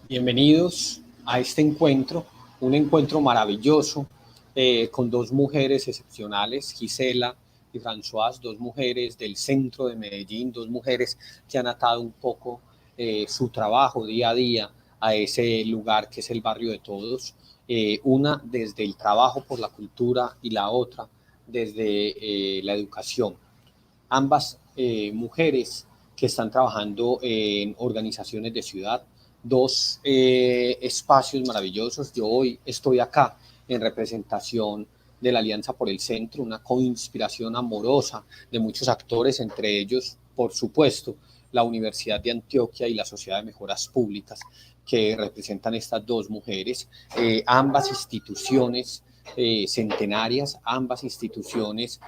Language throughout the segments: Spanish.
Bienvenidos a este encuentro, un encuentro maravilloso con dos mujeres excepcionales, Gisela y Françoise, dos mujeres del centro de Medellín, dos mujeres que han atado un poco su trabajo día a día a ese lugar que es el barrio de todos, una desde el trabajo por la cultura y la otra desde la educación. Ambas mujeres que están trabajando en organizaciones de ciudad, dos espacios maravillosos. Yo hoy estoy acá en representación de la Alianza por el Centro, una conspiración amorosa de muchos actores, entre ellos, por supuesto, la Universidad de Antioquia y la Sociedad de Mejoras Públicas, que representan estas dos mujeres, ambas instituciones centenarias, ambas instituciones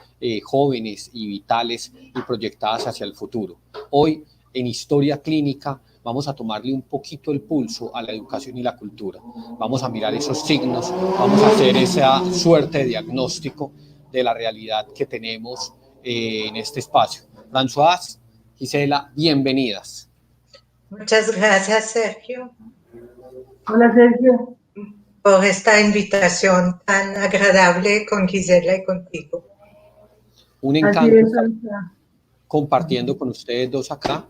jóvenes y vitales y proyectadas hacia el futuro. Hoy, en Historia Clínica, vamos a tomarle un poquito el pulso a la educación y la cultura. Vamos a mirar esos signos, vamos a hacer esa suerte de diagnóstico de la realidad que tenemos en este espacio. Françoise, Gisela, bienvenidas. Muchas gracias, Sergio. Hola, Sergio. Por esta invitación tan agradable con Gisela y contigo. Un encanto estar compartiendo con ustedes dos acá.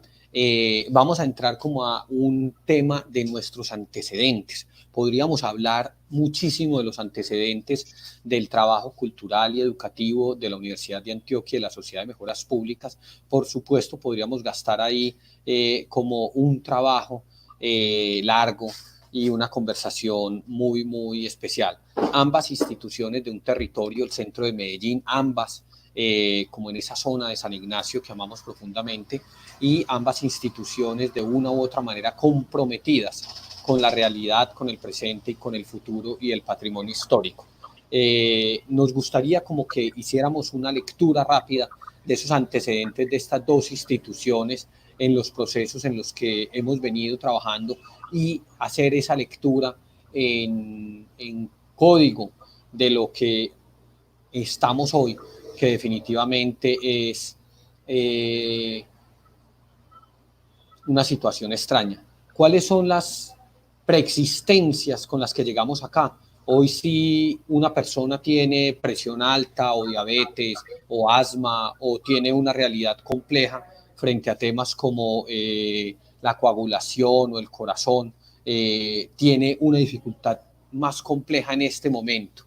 Vamos a entrar como a un tema de nuestros antecedentes. Podríamos hablar muchísimo de los antecedentes del trabajo cultural y educativo de la Universidad de Antioquia y de la Sociedad de Mejoras Públicas. Por supuesto, podríamos gastar ahí como un trabajo largo y una conversación muy, muy especial. Ambas instituciones de un territorio, el centro de Medellín, ambas como en esa zona de San Ignacio que amamos profundamente, y ambas instituciones de una u otra manera comprometidas con la realidad, con el presente y con el futuro y el patrimonio histórico. Nos gustaría como que hiciéramos una lectura rápida de esos antecedentes de estas dos instituciones en los procesos en los que hemos venido trabajando y hacer esa lectura en código de lo que estamos hoy, que definitivamente es una situación extraña. ¿Cuáles son las preexistencias con las que llegamos acá? Hoy si una persona tiene presión alta o diabetes o asma o tiene una realidad compleja frente a temas como la coagulación o el corazón, tiene una dificultad más compleja en este momento.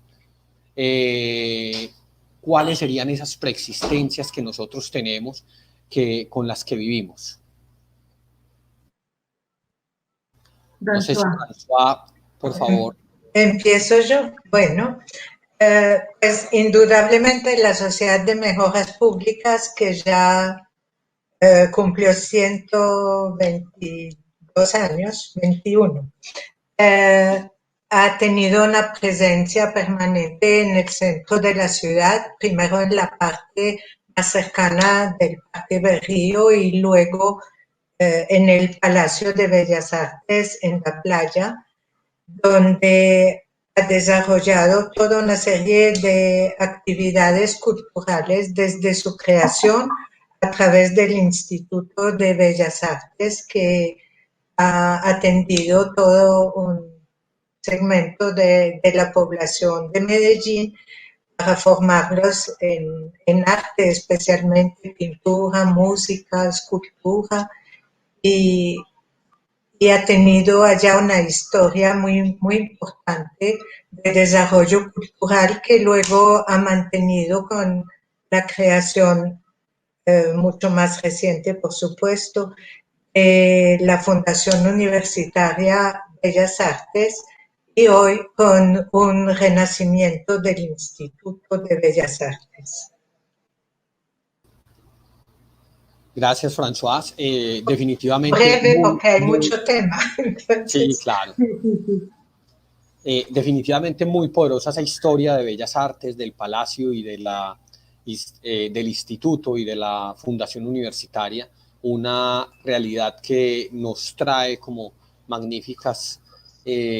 ¿Cuáles serían esas preexistencias que nosotros tenemos con las que vivimos? No sé si François, por favor. Empiezo yo. Bueno, pues indudablemente la Sociedad de Mejoras Públicas, que ya cumplió 122 años, 21, ha tenido una presencia permanente en el centro de la ciudad, primero en la parte más cercana del Parque Berrío y luego en el Palacio de Bellas Artes en la playa, donde ha desarrollado toda una serie de actividades culturales desde su creación a través del Instituto de Bellas Artes, que ha atendido todo un segmento de la población de Medellín para formarlos en arte, especialmente pintura, música, escultura, y ha tenido allá una historia muy, muy importante de desarrollo cultural que luego ha mantenido con la creación mucho más reciente, por supuesto, la Fundación Universitaria Bellas Artes, y hoy con un renacimiento del Instituto de Bellas Artes. Gracias, Françoise. Definitivamente... Breve, porque hay mucho tema. Sí, claro. Definitivamente muy poderosa esa historia de Bellas Artes, del Palacio y del Instituto y de la Fundación Universitaria, una realidad que nos trae como magníficas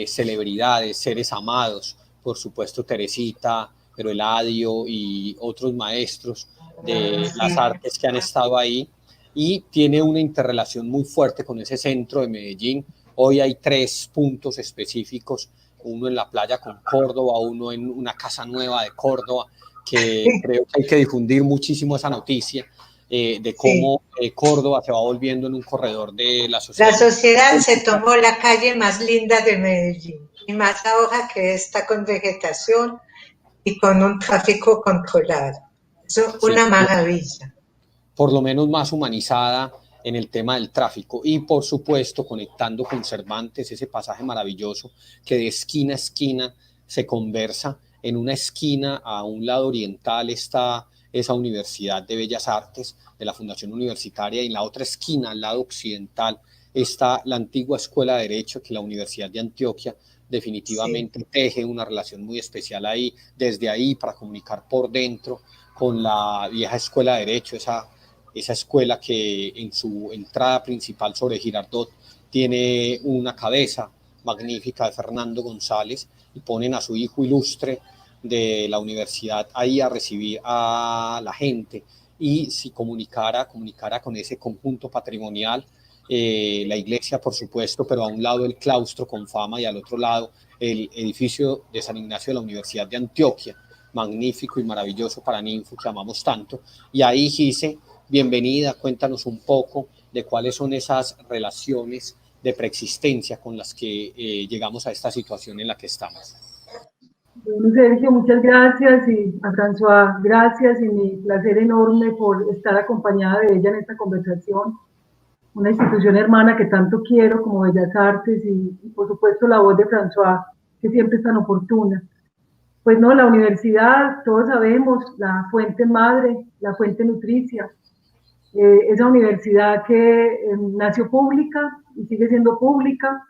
celebridades, seres amados, por supuesto Teresita, pero Eladio y otros maestros de las artes que han estado ahí, y tiene una interrelación muy fuerte con ese centro de Medellín. Hoy hay 3 puntos específicos, uno en la playa con Córdoba, uno en una casa nueva de Córdoba, que creo que hay que difundir muchísimo esa noticia de cómo Córdoba se va volviendo en un corredor de la sociedad. La sociedad se tomó la calle más linda de Medellín, y más ahora que está con vegetación y con un tráfico controlado. Eso es una maravilla. Por lo menos más humanizada en el tema del tráfico y por supuesto conectando con Cervantes, ese pasaje maravilloso que de esquina a esquina se conversa. En una esquina a un lado oriental está esa Universidad de Bellas Artes de la Fundación Universitaria y en la otra esquina, al lado occidental, está la antigua Escuela de Derecho que la Universidad de Antioquia definitivamente teje una relación muy especial ahí, desde ahí para comunicar por dentro con la vieja Escuela de Derecho, esa escuela que en su entrada principal sobre Girardot tiene una cabeza magnífica de Fernando González y ponen a su hijo ilustre de la universidad ahí a recibir a la gente y si comunicara con ese conjunto patrimonial, la iglesia por supuesto, pero a un lado el claustro con fama y al otro lado el edificio de San Ignacio de la Universidad de Antioquia, magnífico y maravilloso para Ninfo que amamos tanto. Y ahí, Gise, bienvenida, cuéntanos un poco de cuáles son esas relaciones de preexistencia con las que llegamos a esta situación en la que estamos. Bueno, Sergio, muchas gracias, y a François, gracias, y mi placer enorme por estar acompañada de ella en esta conversación. Una institución hermana que tanto quiero como Bellas Artes y por supuesto la voz de François, que siempre es tan oportuna. Pues no, la universidad, todos sabemos, la fuente madre, la fuente nutricia, esa universidad que nació pública y sigue siendo pública,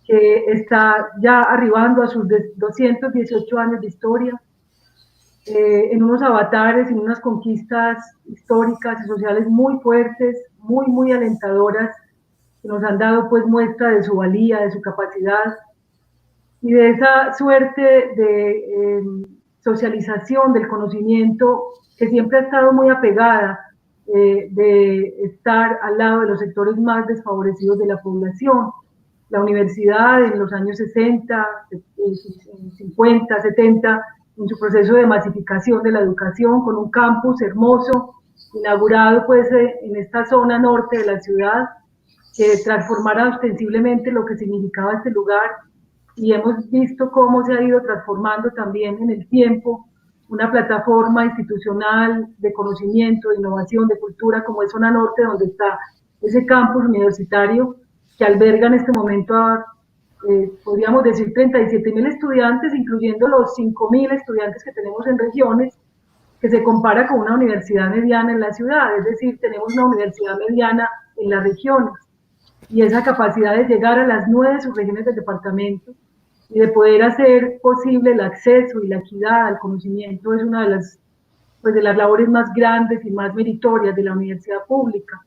que está ya arribando a sus 218 años de historia, en unos avatares, en unas conquistas históricas y sociales muy fuertes, muy alentadoras, que nos han dado pues muestra de su valía, de su capacidad y de esa suerte de socialización del conocimiento que siempre ha estado muy apegada, de estar al lado de los sectores más desfavorecidos de la población. La universidad en los años 60, 50, 70, en su proceso de masificación de la educación, con un campus hermoso, inaugurado pues en esta zona norte de la ciudad, que transformara ostensiblemente lo que significaba este lugar, y hemos visto cómo se ha ido transformando también en el tiempo una plataforma institucional de conocimiento, de innovación, de cultura, como es Zona Norte, donde está ese campus universitario que alberga en este momento a, podríamos decir, 37.000 estudiantes, incluyendo los 5.000 estudiantes que tenemos en regiones, que se compara con una universidad mediana en la ciudad, es decir, tenemos una universidad mediana en las regiones, y esa capacidad de llegar a las 9 subregiones del departamento y de poder hacer posible el acceso y la equidad al conocimiento es una de las labores más grandes y más meritorias de la universidad pública.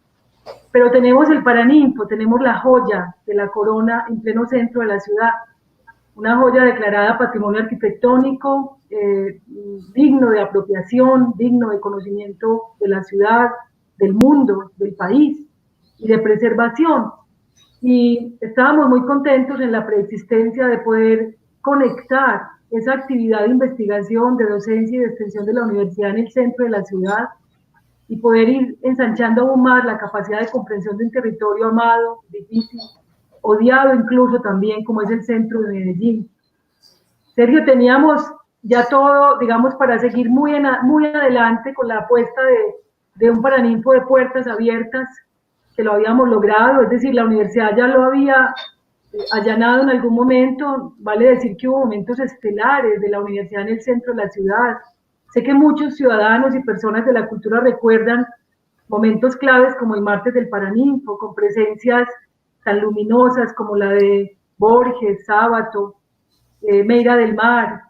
Pero tenemos el Paraninfo, tenemos la joya de la corona en pleno centro de la ciudad, una joya declarada patrimonio arquitectónico, digno de apropiación, digno de conocimiento de la ciudad, del mundo, del país y de preservación. Y estábamos muy contentos en la preexistencia de poder conectar esa actividad de investigación, de docencia y de extensión de la universidad en el centro de la ciudad y poder ir ensanchando aún más la capacidad de comprensión de un territorio amado, difícil, odiado incluso también, como es el centro de Medellín. Sergio, teníamos ya todo, digamos, para seguir muy adelante con la apuesta de un Paraninfo de puertas abiertas, que lo habíamos logrado, es decir, la universidad ya lo había allanado en algún momento. Vale decir que hubo momentos estelares de la universidad en el centro de la ciudad. Sé que muchos ciudadanos y personas de la cultura recuerdan momentos claves como el martes del Paraninfo, con presencias tan luminosas como la de Borges, Sábato, Meira del Mar,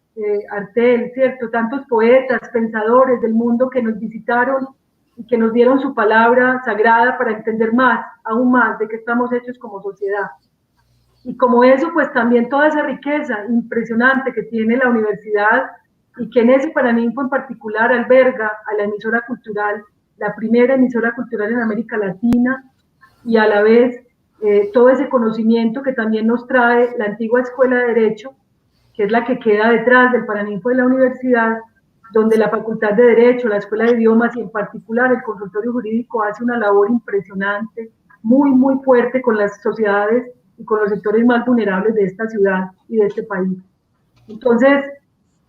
Artel, ¿cierto? Tantos poetas, pensadores del mundo que nos visitaron y que nos dieron su palabra sagrada para entender más, aún más, de qué estamos hechos como sociedad. Y como eso, pues también toda esa riqueza impresionante que tiene la universidad y que en ese Paraninfo en particular alberga a la emisora cultural, la primera emisora cultural en América Latina, y a la vez todo ese conocimiento que también nos trae la antigua Escuela de Derecho, que es la que queda detrás del Paraninfo de la universidad, donde la Facultad de Derecho, la Escuela de Idiomas y en particular el consultorio jurídico hace una labor impresionante, muy, muy fuerte con las sociedades y con los sectores más vulnerables de esta ciudad y de este país. Entonces,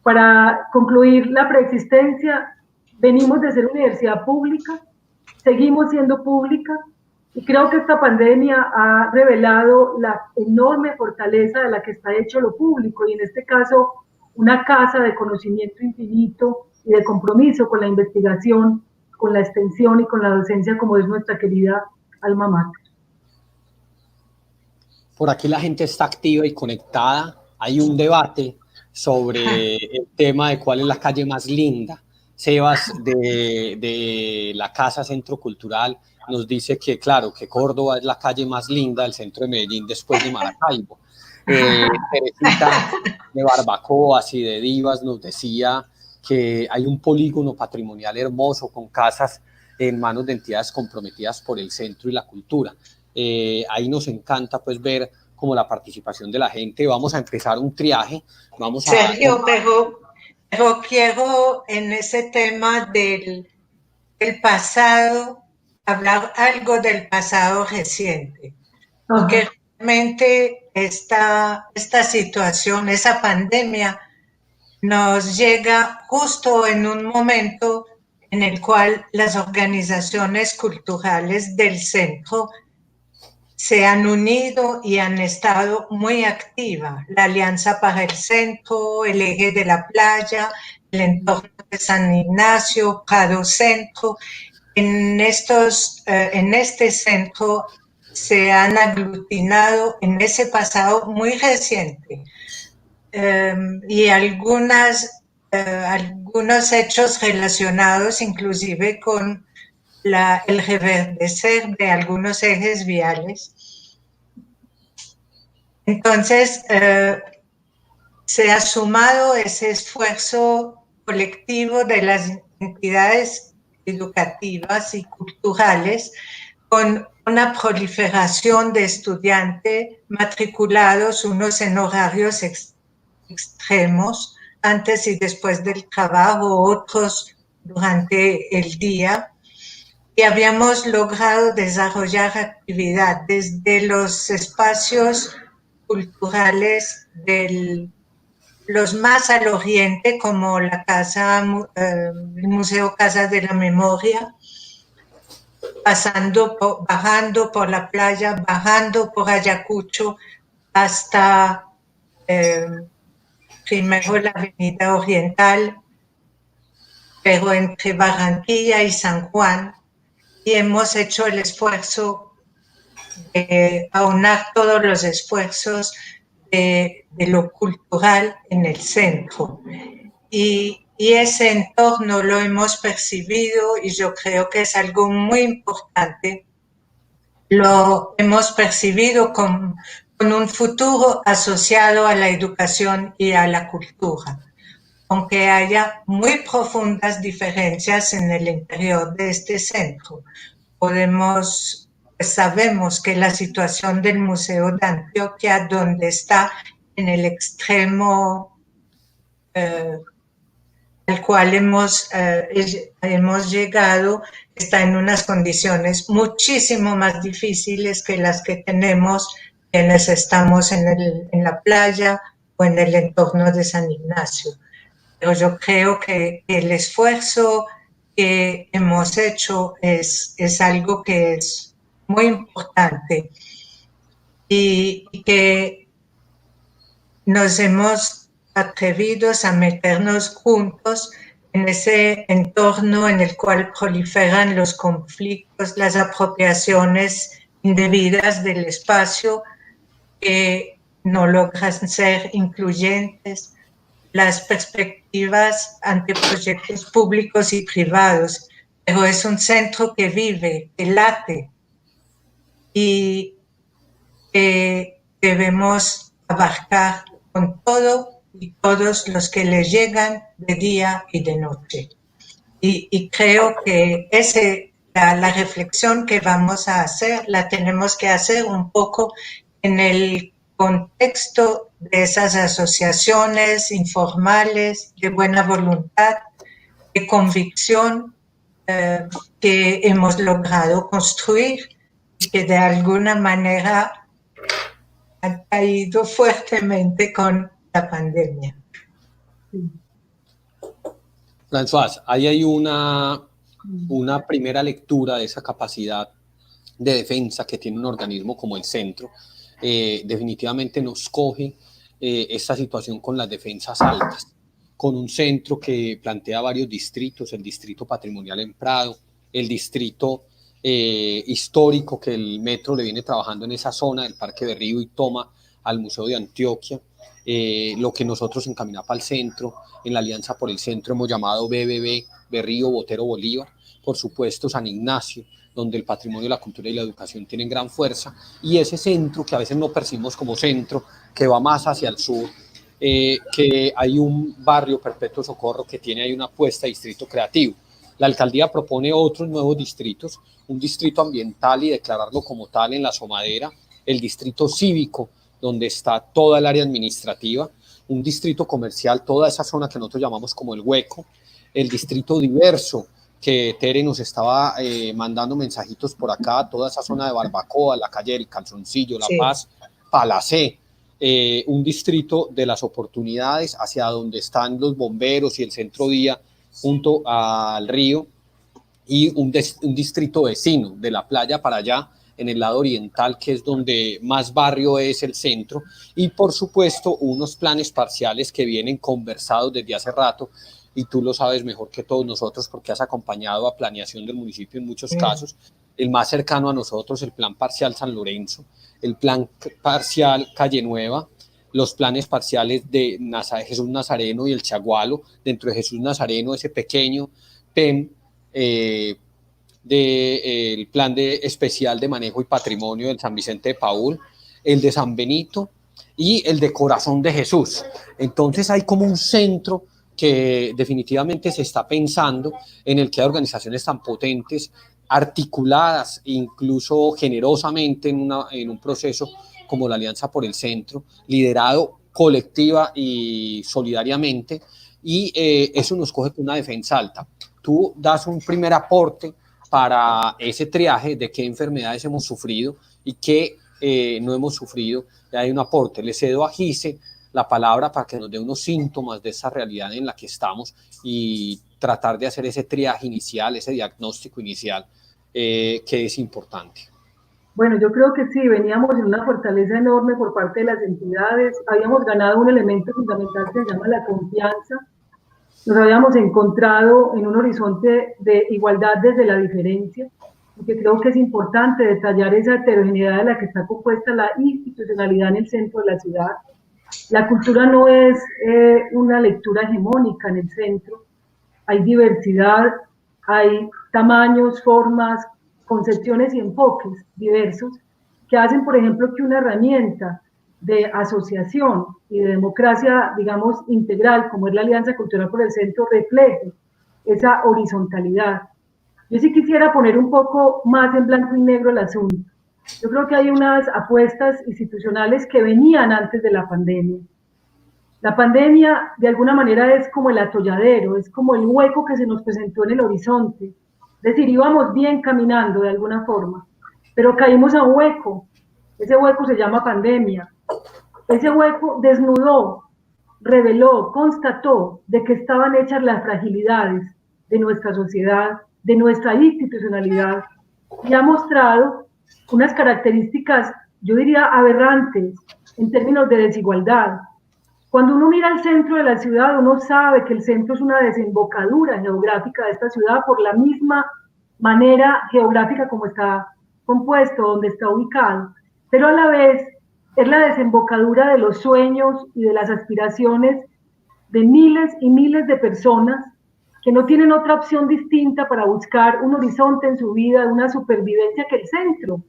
para concluir la preexistencia, venimos de ser universidad pública, seguimos siendo pública, y creo que esta pandemia ha revelado la enorme fortaleza de la que está hecho lo público, y en este caso, una casa de conocimiento infinito y de compromiso con la investigación, con la extensión y con la docencia, como es nuestra querida alma mater. Por aquí la gente está activa y conectada. Hay un debate sobre el tema de cuál es la calle más linda. Sebas de la Casa Centro Cultural nos dice que, claro, que Córdoba es la calle más linda del centro de Medellín después de Maracaibo. Teresita de Barbacoas y de Divas nos decía que hay un polígono patrimonial hermoso con casas en manos de entidades comprometidas por el centro y la cultura. Ahí nos encanta pues ver como la participación de la gente. Vamos a empezar un triaje. Sergio, pero quiero en ese tema del pasado, hablar algo del pasado reciente, porque realmente esta situación, esa pandemia, nos llega justo en un momento en el cual las organizaciones culturales del centro se han unido y han estado muy activas. La Alianza para el Centro, el Eje de la Playa, el entorno de San Ignacio, Prado Centro. En este centro se han aglutinado en ese pasado muy reciente y algunos hechos relacionados inclusive con el reverdecer de algunos ejes viales. Entonces, se ha sumado ese esfuerzo colectivo de las entidades educativas y culturales con una proliferación de estudiantes matriculados, unos en horarios extremos, antes y después del trabajo, otros durante el día. Y habíamos logrado desarrollar actividad desde los espacios culturales los más al oriente, como la el Museo Casa de la Memoria, bajando por la playa, bajando por Ayacucho, hasta primero la Avenida Oriental, pero entre Barranquilla y San Juan, y hemos hecho el esfuerzo de aunar todos los esfuerzos de lo cultural en el centro. Y ese entorno lo hemos percibido, y yo creo que es algo muy importante, lo hemos percibido con un futuro asociado a la educación y a la cultura. Aunque haya muy profundas diferencias en el interior de este centro, sabemos que la situación del Museo de Antioquia, donde está en el extremo al cual hemos llegado, está en unas condiciones muchísimo más difíciles que las que tenemos quienes estamos en la playa o en el entorno de San Ignacio. Pero yo creo que el esfuerzo que hemos hecho es algo que es muy importante y que nos hemos atrevido a meternos juntos en ese entorno en el cual proliferan los conflictos, las apropiaciones indebidas del espacio que no logran ser incluyentes, las perspectivas ante proyectos públicos y privados, pero es un centro que vive, que late, y que debemos abarcar con todo y todos los que le llegan de día y de noche. Y creo que la reflexión que vamos a hacer la tenemos que hacer un poco en el contexto de esas asociaciones informales de buena voluntad, de convicción que hemos logrado construir y que de alguna manera han caído fuertemente con la pandemia. Françoise, ahí hay una primera lectura de esa capacidad de defensa que tiene un organismo como el centro. Definitivamente nos coge esta situación con las defensas altas, con un centro que plantea varios distritos, el distrito patrimonial en Prado, el distrito histórico que el metro le viene trabajando en esa zona, del Parque Berrío y toma al Museo de Antioquia, lo que nosotros en Caminapa al Centro, en la Alianza por el Centro hemos llamado BBB, Berrío, Botero, Bolívar, por supuesto San Ignacio, donde el patrimonio, la cultura y la educación tienen gran fuerza, y ese centro que a veces no percibimos como centro, que va más hacia el sur, que hay un barrio Perpetuo Socorro que tiene ahí una apuesta de distrito creativo. La alcaldía propone otros nuevos distritos, un distrito ambiental y declararlo como tal en la Somadera, el distrito cívico, donde está toda el área administrativa, un distrito comercial, toda esa zona que nosotros llamamos como el Hueco, el distrito diverso, que Tere nos estaba mandando mensajitos por acá, toda esa zona de Barbacoa, la calle del Calzoncillo, La Paz, Palacé, un distrito de las oportunidades hacia donde están los bomberos y el centro día junto al río, y un distrito vecino de la playa para allá, en el lado oriental, que es donde más barrio es el centro, y por supuesto unos planes parciales que vienen conversados desde hace rato, y tú lo sabes mejor que todos nosotros porque has acompañado a planeación del municipio en muchos casos. El más cercano a nosotros, el plan parcial San Lorenzo, el plan parcial Calle Nueva, los planes parciales de Jesús Nazareno y el Chagualo, dentro de Jesús Nazareno ese pequeño PEM, del plan especial de manejo y patrimonio del San Vicente de Paúl, el de San Benito y el de Corazón de Jesús. Entonces hay como un centro que definitivamente se está pensando, en el que hay organizaciones tan potentes, articuladas incluso generosamente en un proceso como la Alianza por el Centro, liderado colectiva y solidariamente, y eso nos coge con una defensa alta. Tú das un primer aporte para ese triaje de qué enfermedades hemos sufrido y qué no hemos sufrido. Y hay un aporte. Le cedo a Gise la palabra para que nos dé unos síntomas de esa realidad en la que estamos y tratar de hacer ese triaje inicial, ese diagnóstico inicial que es importante. Bueno, yo creo que sí, veníamos en una fortaleza enorme por parte de las entidades, habíamos ganado un elemento fundamental que se llama la confianza, nos habíamos encontrado en un horizonte de igualdad desde la diferencia, porque creo que es importante detallar esa heterogeneidad de la que está compuesta la institucionalidad en el centro de la ciudad. La cultura no es una lectura hegemónica en el centro, hay diversidad, hay tamaños, formas, concepciones y enfoques diversos que hacen, por ejemplo, que una herramienta de asociación y de democracia, digamos, integral, como es la Alianza Cultural por el Centro, refleje esa horizontalidad. Yo sí quisiera poner un poco más en blanco y negro el asunto. Yo creo que hay unas apuestas institucionales que venían antes de la pandemia. La pandemia, de alguna manera, es como el atolladero, es como el hueco que se nos presentó en el horizonte. Es decir, íbamos bien caminando de alguna forma, pero caímos a un hueco. Ese hueco se llama pandemia. Ese hueco desnudó, reveló, constató de que estaban hechas las fragilidades de nuestra sociedad, de nuestra institucionalidad, y ha mostrado unas características, yo diría, aberrantes en términos de desigualdad. Cuando uno mira el centro de la ciudad, uno sabe que el centro es una desembocadura geográfica de esta ciudad por la misma manera geográfica como está compuesto, donde está ubicado, pero a la vez es la desembocadura de los sueños y de las aspiraciones de miles y miles de personas que no tienen otra opción distinta para buscar un horizonte en su vida, una supervivencia que el centro.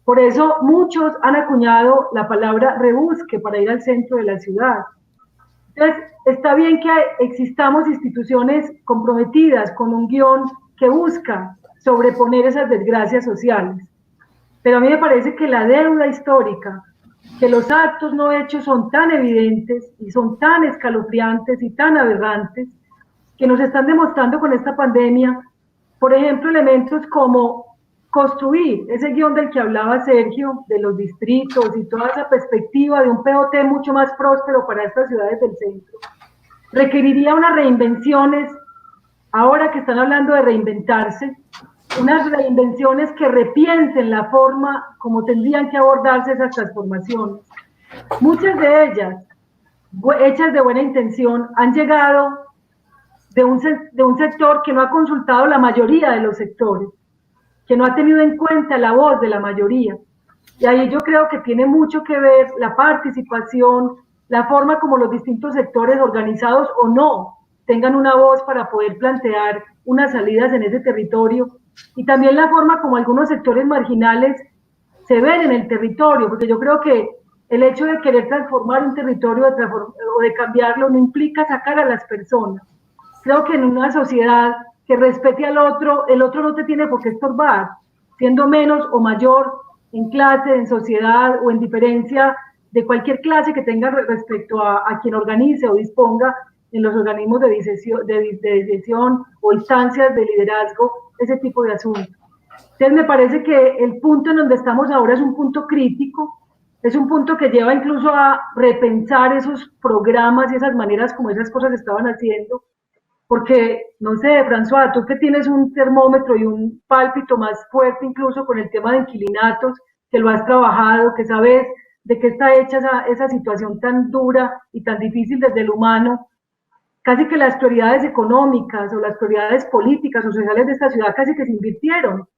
Por eso muchos han acuñado la palabra rebusque para ir al centro de la ciudad. Entonces, está bien que existamos instituciones comprometidas con un guión que busca sobreponer esas desgracias sociales. Pero a mí me parece que la deuda histórica, que los actos no hechos son tan evidentes y son tan escalofriantes y tan aberrantes, que nos están demostrando con esta pandemia, por ejemplo, elementos como construir ese guión del que hablaba Sergio, de los distritos y toda esa perspectiva de un POT mucho más próspero para estas ciudades del centro, requeriría unas reinvenciones, ahora que están hablando de reinventarse, unas reinvenciones que repiensen la forma como tendrían que abordarse esas transformaciones. Muchas de ellas, hechas de buena intención, han llegado de un sector que no ha consultado la mayoría de los sectores, que no ha tenido en cuenta la voz de la mayoría. Y ahí yo creo que tiene mucho que ver la participación, la forma como los distintos sectores, organizados o no, tengan una voz para poder plantear unas salidas en ese territorio, y también la forma como algunos sectores marginales se ven en el territorio, porque yo creo que el hecho de querer transformar un territorio o de cambiarlo no implica sacar a las personas. Creo que en una sociedad que respete al otro, el otro no te tiene por qué estorbar, siendo menos o mayor en clase, en sociedad o en diferencia de cualquier clase que tenga respecto a quien organice o disponga en los organismos de decisión o instancias de liderazgo, ese tipo de asuntos. Entonces me parece que el punto en donde estamos ahora es un punto crítico, es un punto que lleva incluso a repensar esos programas y esas maneras como esas cosas se estaban haciendo, porque, no sé, François, tú que tienes un termómetro y un pálpito más fuerte incluso con el tema de inquilinatos, que lo has trabajado, que sabes de qué está hecha esa situación tan dura y tan difícil desde el humano, casi que las prioridades económicas o las prioridades políticas o sociales de esta ciudad casi que se invirtieron,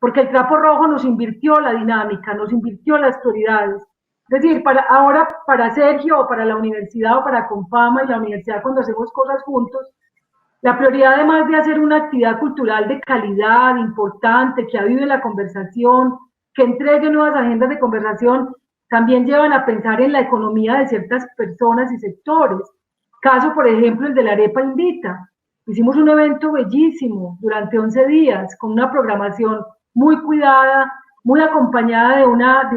porque el trapo rojo nos invirtió la dinámica, nos invirtió las prioridades. Es decir, ahora para Sergio o para la universidad o para Confama y la universidad cuando hacemos cosas juntos, la prioridad además de hacer una actividad cultural de calidad, importante, que avive la conversación, que entregue nuevas agendas de conversación, también llevan a pensar en la economía de ciertas personas y sectores. Caso, por ejemplo, el de la Arepa Invita. Hicimos un evento bellísimo durante 11 días, con una programación muy cuidada, muy acompañada de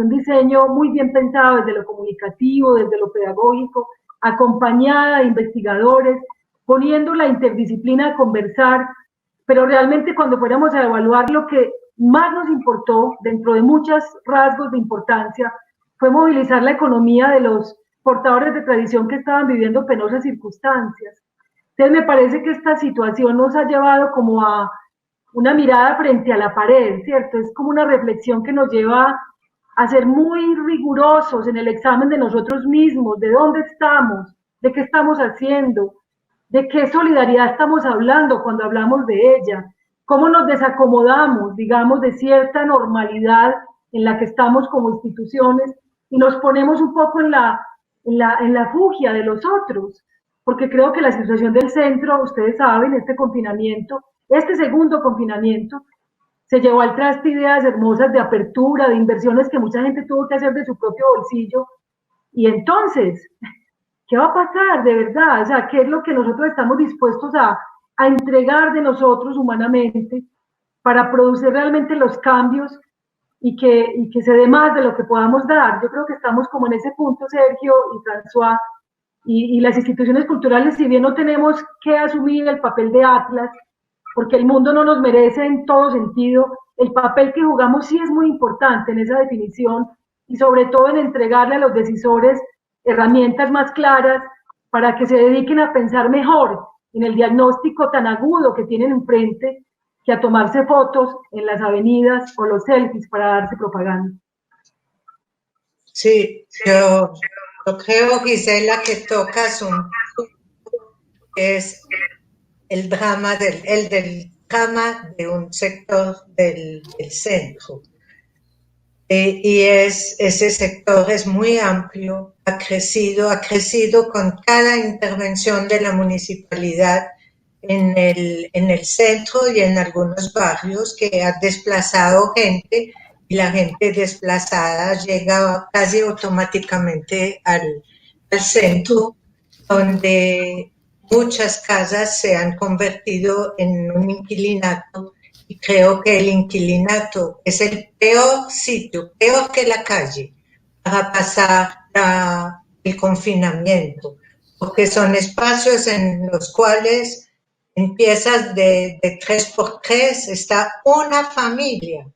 un diseño muy bien pensado desde lo comunicativo, desde lo pedagógico, acompañada de investigadores, poniendo la interdisciplina a conversar, pero realmente cuando fuéramos a evaluar lo que más nos importó, dentro de muchos rasgos de importancia, fue movilizar la economía de los portadores de tradición que estaban viviendo penosas circunstancias. Entonces me parece que esta situación nos ha llevado como a una mirada frente a la pared, ¿cierto? Es como una reflexión que nos lleva a ser muy rigurosos en el examen de nosotros mismos, de dónde estamos, de qué estamos haciendo, de qué solidaridad estamos hablando cuando hablamos de ella, cómo nos desacomodamos, digamos, de cierta normalidad en la que estamos como instituciones y nos ponemos un poco en la fugia de los otros, porque creo que la situación del centro, ustedes saben, este segundo confinamiento, se llevó al traste ideas hermosas de apertura, de inversiones que mucha gente tuvo que hacer de su propio bolsillo, y entonces, ¿qué va a pasar de verdad? O sea, ¿qué es lo que nosotros estamos dispuestos a entregar de nosotros humanamente para producir realmente los cambios y que se dé más de lo que podamos dar? Yo creo que estamos como en ese punto, Sergio y François, y las instituciones culturales, si bien no tenemos que asumir el papel de Atlas, porque el mundo no nos merece en todo sentido, el papel que jugamos sí es muy importante en esa definición y sobre todo en entregarle a los decisores herramientas más claras para que se dediquen a pensar mejor en el diagnóstico tan agudo que tienen enfrente que a tomarse fotos en las avenidas o los selfies para darse propaganda. Sí, yo creo, Gisela, que tocas es el drama del drama de un sector del centro. Y ese sector es muy amplio, ha crecido con cada intervención de la municipalidad en el centro y en algunos barrios, que ha desplazado gente, y la gente desplazada llega casi automáticamente al centro, donde muchas casas se han convertido en un inquilinato y creo que el inquilinato es el peor sitio, peor que la calle, para pasar el confinamiento, porque son espacios en los cuales en piezas de 3x3 está una familia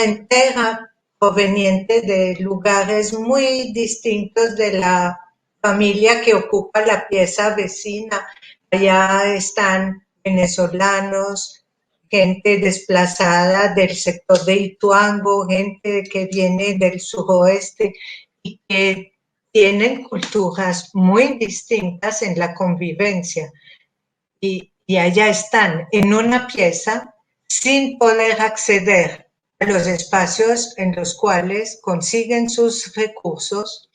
entera proveniente de lugares muy distintos de la familia que ocupa la pieza vecina. Allá están venezolanos, gente desplazada del sector de Ituango, gente que viene del suroeste y que tienen culturas muy distintas en la convivencia. Y allá están en una pieza sin poder acceder a los espacios en los cuales consiguen sus recursos,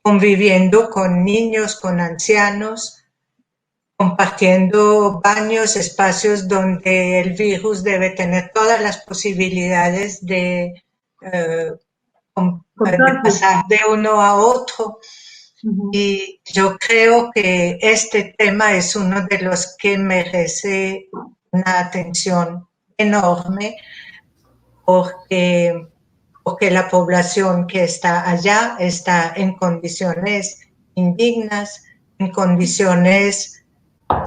conviviendo con niños, con ancianos, compartiendo baños, espacios donde el virus debe tener todas las posibilidades de pasar de uno a otro. Y yo creo que este tema es uno de los que merece una atención enorme porque la población que está allá está en condiciones indignas, en condiciones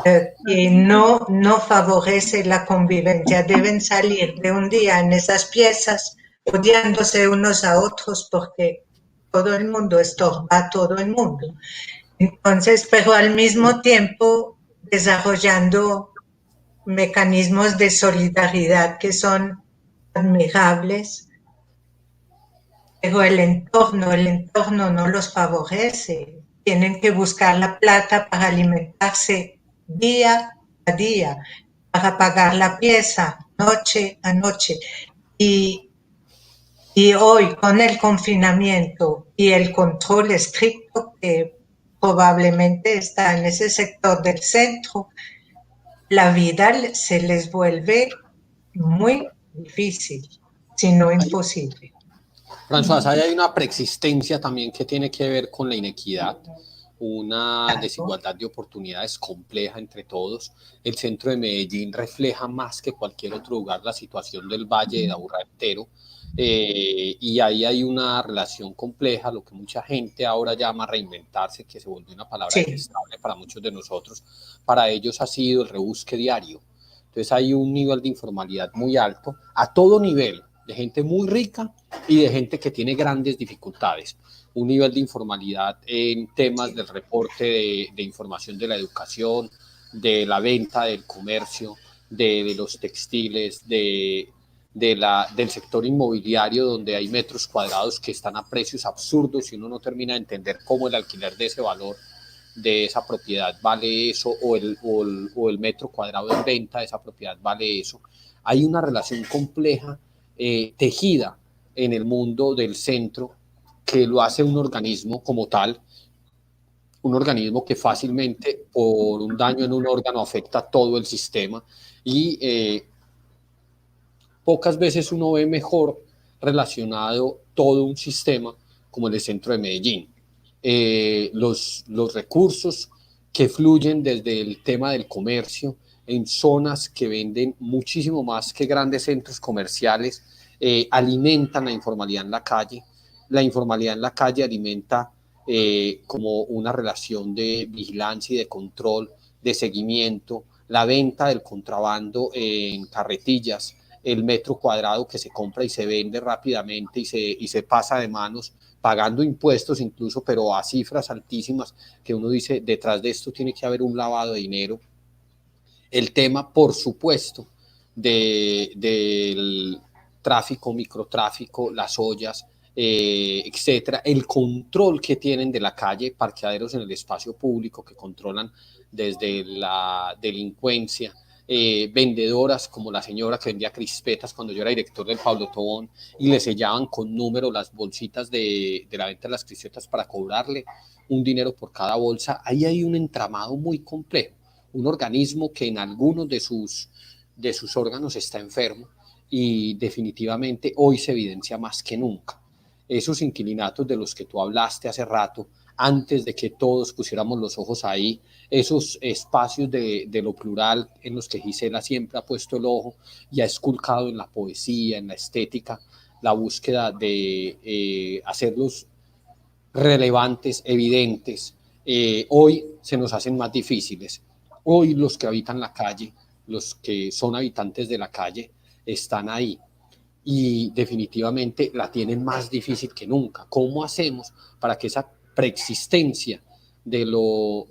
que no favorece la convivencia. Deben salir de un día en esas piezas odiándose unos a otros porque todo el mundo estorba a todo el mundo. Entonces, pero al mismo tiempo desarrollando mecanismos de solidaridad que son admirables, pero el entorno no los favorece. Tienen que buscar la plata para alimentarse día a día, para pagar la pieza noche a noche. Y hoy, con el confinamiento y el control estricto que probablemente está en ese sector del centro, la vida se les vuelve muy difícil, si no imposible. François, ahí hay una preexistencia también que tiene que ver con la inequidad, una desigualdad de oportunidades compleja entre todos. El centro de Medellín refleja más que cualquier otro lugar la situación del Valle de Aburrá entero, y ahí hay una relación compleja, lo que mucha gente ahora llama reinventarse, que se volvió una palabra detestable para muchos de nosotros. Para ellos ha sido el rebusque diario. Entonces hay un nivel de informalidad muy alto, a todo nivel, de gente muy rica y de gente que tiene grandes dificultades. Un nivel de informalidad en temas del reporte de información de la educación, de la venta, del comercio, de los textiles, del sector inmobiliario, donde hay metros cuadrados que están a precios absurdos y uno no termina de entender cómo el alquiler de ese valor de esa propiedad vale eso, o el metro cuadrado en venta de esa propiedad vale eso. Hay una relación compleja tejida en el mundo del centro que lo hace un organismo como tal, un organismo que fácilmente por un daño en un órgano afecta a todo el sistema y pocas veces uno ve mejor relacionado todo un sistema como el centro de Medellín. Los recursos que fluyen desde el tema del comercio en zonas que venden muchísimo más que grandes centros comerciales, alimentan la informalidad en la calle. La informalidad en la calle alimenta como una relación de vigilancia y de control, de seguimiento, la venta del contrabando en carretillas, el metro cuadrado que se compra y se vende rápidamente y se pasa de manos, pagando impuestos incluso, pero a cifras altísimas, que uno dice, detrás de esto tiene que haber un lavado de dinero. El tema, por supuesto, del tráfico, microtráfico, las ollas, etcétera, el control que tienen de la calle, parqueaderos en el espacio público que controlan desde la delincuencia, vendedoras como la señora que vendía crispetas cuando yo era director del Pablo Tobón y le sellaban con número las bolsitas de la venta de las crispetas para cobrarle un dinero por cada bolsa. Ahí hay un entramado muy complejo, un organismo que en algunos de sus órganos está enfermo y definitivamente hoy se evidencia más que nunca. Esos inquilinatos de los que tú hablaste hace rato antes de que todos pusiéramos los ojos ahí, esos espacios de lo plural en los que Gisela siempre ha puesto el ojo y ha esculcado en la poesía, en la estética, la búsqueda de hacerlos relevantes, evidentes, hoy se nos hacen más difíciles. Hoy los que habitan la calle, los que son habitantes de la calle, están ahí y definitivamente la tienen más difícil que nunca. ¿Cómo hacemos para que esa preexistencia de lo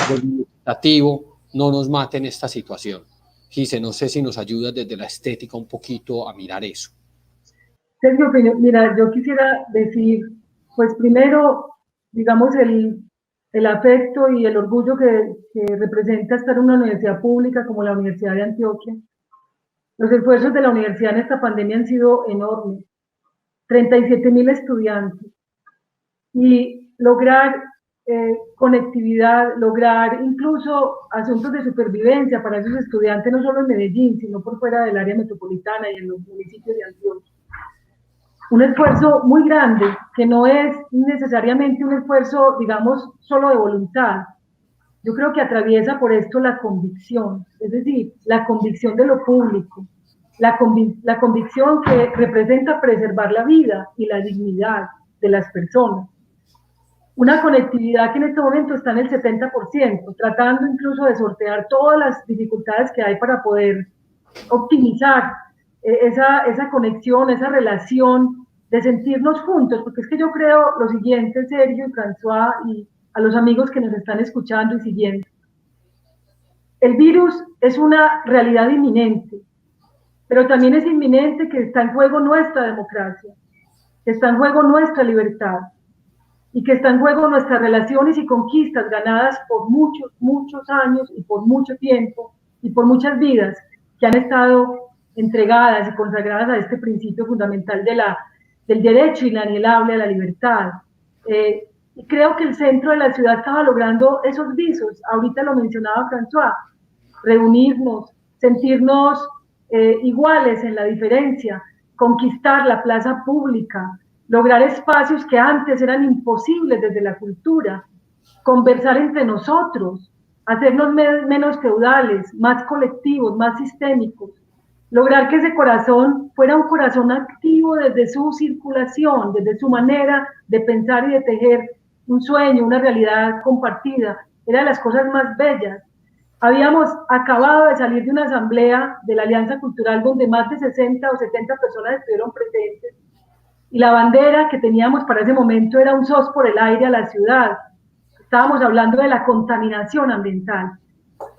legislativo no nos mate en esta situación? Gise, no sé si nos ayudas desde la estética un poquito a mirar eso. Sergio, mira, yo quisiera decir, pues primero, digamos, el afecto y el orgullo que representa estar en una universidad pública como la Universidad de Antioquia. Los esfuerzos de la universidad en esta pandemia han sido enormes. 37.000 estudiantes. Y lograr conectividad, lograr incluso asuntos de supervivencia para esos estudiantes, no solo en Medellín, sino por fuera del área metropolitana y en los municipios de Antioquia. Un esfuerzo muy grande, que no es necesariamente un esfuerzo, digamos, solo de voluntad. Yo creo que atraviesa por esto la convicción, es decir, la convicción de lo público, la convicción que representa preservar la vida y la dignidad de las personas. Una conectividad que en este momento está en el 70%, tratando incluso de sortear todas las dificultades que hay para poder optimizar esa conexión, esa relación de sentirnos juntos, porque es que yo creo lo siguiente, Sergio y François, y a los amigos que nos están escuchando y siguiendo. El virus es una realidad inminente, pero también es inminente que está en juego nuestra democracia, que está en juego nuestra libertad, y que está en juego nuestras relaciones y conquistas ganadas por muchos, muchos años y por mucho tiempo y por muchas vidas que han estado entregadas y consagradas a este principio fundamental del derecho inalienable a la libertad. Y creo que el centro de la ciudad estaba logrando esos visos. Ahorita lo mencionaba François, reunirnos, sentirnos iguales en la diferencia, conquistar la plaza pública, lograr espacios que antes eran imposibles desde la cultura, conversar entre nosotros, hacernos menos feudales, más colectivos, más sistémicos, lograr que ese corazón fuera un corazón activo desde su circulación, desde su manera de pensar y de tejer un sueño, una realidad compartida. Era de las cosas más bellas. Habíamos acabado de salir de una asamblea de la Alianza Cultural donde más de 60 o 70 personas estuvieron presentes y la bandera que teníamos para ese momento era un SOS por el aire a la ciudad. Estábamos hablando de la contaminación ambiental.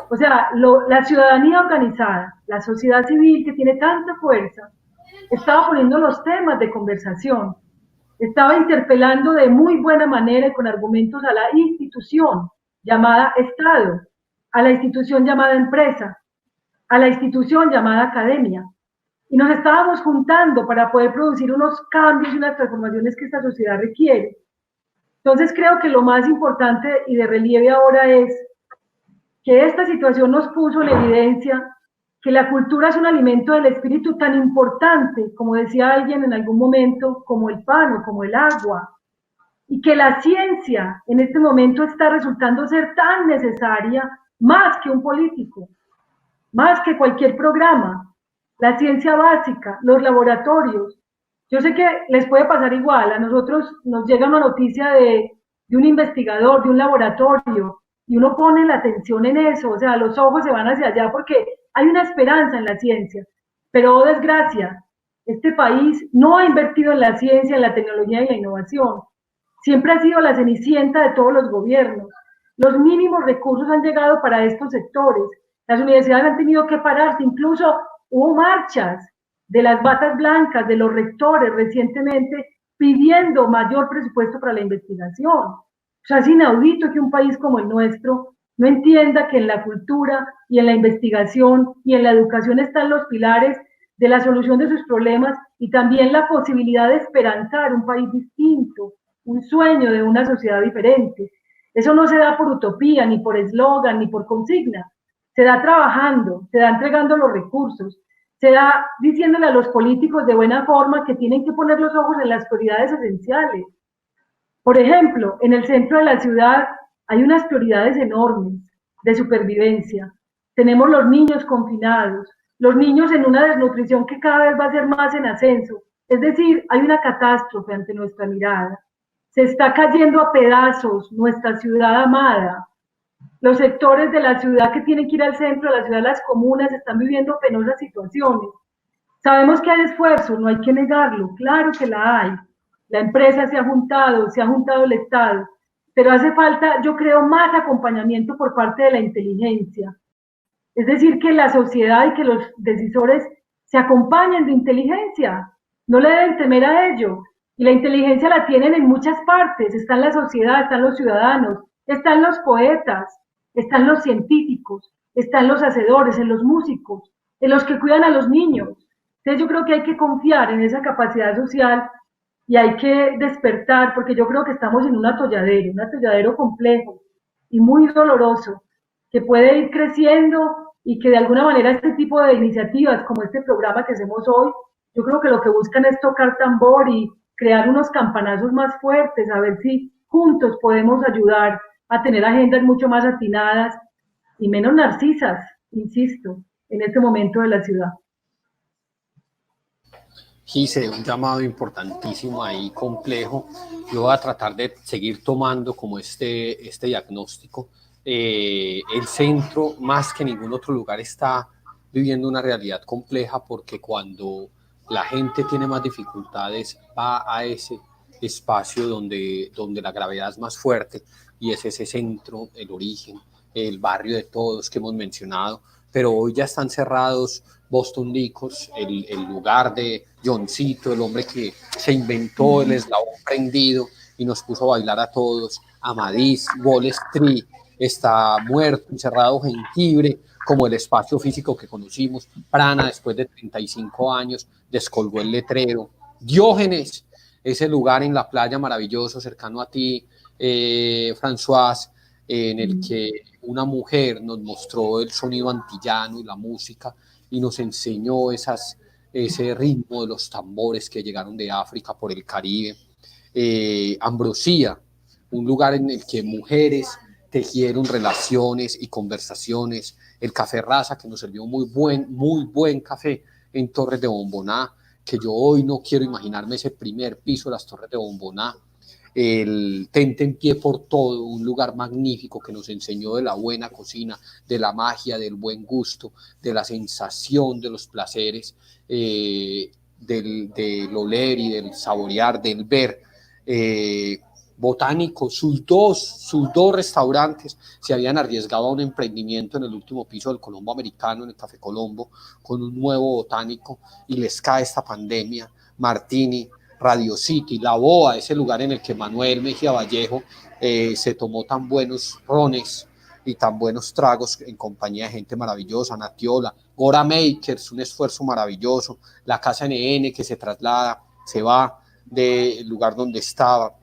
O sea, la ciudadanía organizada, la sociedad civil que tiene tanta fuerza, estaba poniendo los temas de conversación, estaba interpelando de muy buena manera y con argumentos a la institución llamada Estado, a la institución llamada empresa, a la institución llamada academia. Y nos estábamos juntando para poder producir unos cambios y unas transformaciones que esta sociedad requiere. Entonces creo que lo más importante y de relieve ahora es que esta situación nos puso en evidencia que la cultura es un alimento del espíritu tan importante, como decía alguien en algún momento, como el pan o como el agua, y que la ciencia en este momento está resultando ser tan necesaria, más que un político, más que cualquier programa, la ciencia básica, los laboratorios. Yo sé que les puede pasar igual, a nosotros nos llega una noticia de un investigador, de un laboratorio, y uno pone la atención en eso, o sea, los ojos se van hacia allá porque hay una esperanza en la ciencia, pero oh desgracia, este país no ha invertido en la ciencia, en la tecnología y la innovación. Siempre ha sido la cenicienta de todos los gobiernos. Los mínimos recursos han llegado para estos sectores. Las universidades han tenido que pararse, incluso hubo marchas de las batas blancas, de los rectores recientemente, pidiendo mayor presupuesto para la investigación. O sea, es inaudito que un país como el nuestro no entienda que en la cultura y en la investigación y en la educación están los pilares de la solución de sus problemas y también la posibilidad de esperanzar un país distinto, un sueño de una sociedad diferente. Eso no se da por utopía, ni por eslogan, ni por consigna. Se da trabajando, se da entregando los recursos, se da diciéndole a los políticos de buena forma que tienen que poner los ojos en las prioridades esenciales. Por ejemplo, en el centro de la ciudad hay unas prioridades enormes de supervivencia. Tenemos los niños confinados, los niños en una desnutrición que cada vez va a ser más en ascenso. Es decir, hay una catástrofe ante nuestra mirada. Se está cayendo a pedazos nuestra ciudad amada. Los sectores de la ciudad que tienen que ir al centro de la ciudad, las comunas, están viviendo penosas situaciones. Sabemos que hay esfuerzo, no hay que negarlo, claro que la hay. La empresa se ha juntado el Estado, pero hace falta, yo creo, más acompañamiento por parte de la inteligencia. Es decir, que la sociedad y que los decisores se acompañen de inteligencia, no le deben temer a ello. Y la inteligencia la tienen en muchas partes, está en la sociedad, están los ciudadanos, están los poetas, están los científicos, están los hacedores, en los músicos, en los que cuidan a los niños. Entonces yo creo que hay que confiar en esa capacidad social y hay que despertar, porque yo creo que estamos en un atolladero complejo y muy doloroso, que puede ir creciendo y que de alguna manera este tipo de iniciativas, como este programa que hacemos hoy, yo creo que lo que buscan es tocar tambor y crear unos campanazos más fuertes, a ver si juntos podemos ayudar a tener agendas mucho más atinadas y menos narcisas, insisto, en este momento de la ciudad. Gise, un llamado importantísimo ahí, complejo. Yo voy a tratar de seguir tomando como este diagnóstico. El centro, más que ningún otro lugar, está viviendo una realidad compleja porque cuando la gente tiene más dificultades va a ese espacio donde la gravedad es más fuerte y es ese centro, el origen, el barrio de todos que hemos mencionado, pero hoy ya están cerrados Boston Licors, el lugar de Johncito, el hombre que se inventó el eslabón prendido y nos puso a bailar a todos. Amadís, Wall Street está muerto, encerrado, Jengibre, como el espacio físico que conocimos. Prana, después de 35 años, descolgó el letrero. Diógenes, ese lugar en la playa maravilloso, cercano a ti, François, en el que una mujer nos mostró el sonido antillano y la música y nos enseñó ese ritmo de los tambores que llegaron de África por el Caribe. Ambrosía, un lugar en el que mujeres tejieron relaciones y conversaciones. El Café Raza, que nos sirvió muy buen café en Torres de Bomboná, que yo hoy no quiero imaginarme ese primer piso de las Torres de Bomboná. El Tente en Pie por Todo, un lugar magnífico que nos enseñó de la buena cocina, de la magia, del buen gusto, de la sensación de los placeres, del oler y del saborear, del ver. Botánico, sus dos restaurantes se habían arriesgado a un emprendimiento en el último piso del Colombo Americano, en el Café Colombo, con un nuevo botánico, y les cae esta pandemia. Martini, Radio City, La Boa, ese lugar en el que Manuel Mejía Vallejo se tomó tan buenos rones y tan buenos tragos en compañía de gente maravillosa, Natiola, Gora Makers, un esfuerzo maravilloso, la Casa NN que se traslada, se va del lugar donde estaba,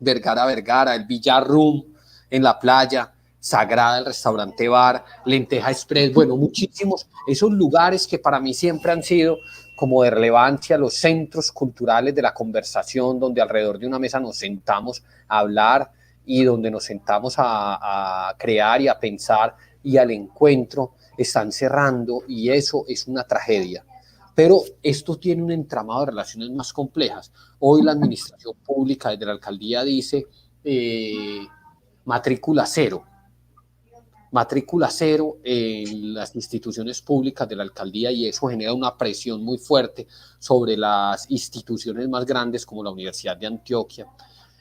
Vergara, el Villar Room en la playa, Sagrada, el restaurante bar, Lenteja Express, bueno, muchísimos, esos lugares que para mí siempre han sido como de relevancia, los centros culturales de la conversación, donde alrededor de una mesa nos sentamos a hablar y donde nos sentamos a crear y a pensar y al encuentro, están cerrando y eso es una tragedia. Pero esto tiene un entramado de relaciones más complejas. Hoy la administración pública desde la alcaldía dice matrícula cero en las instituciones públicas de la alcaldía y eso genera una presión muy fuerte sobre las instituciones más grandes como la Universidad de Antioquia.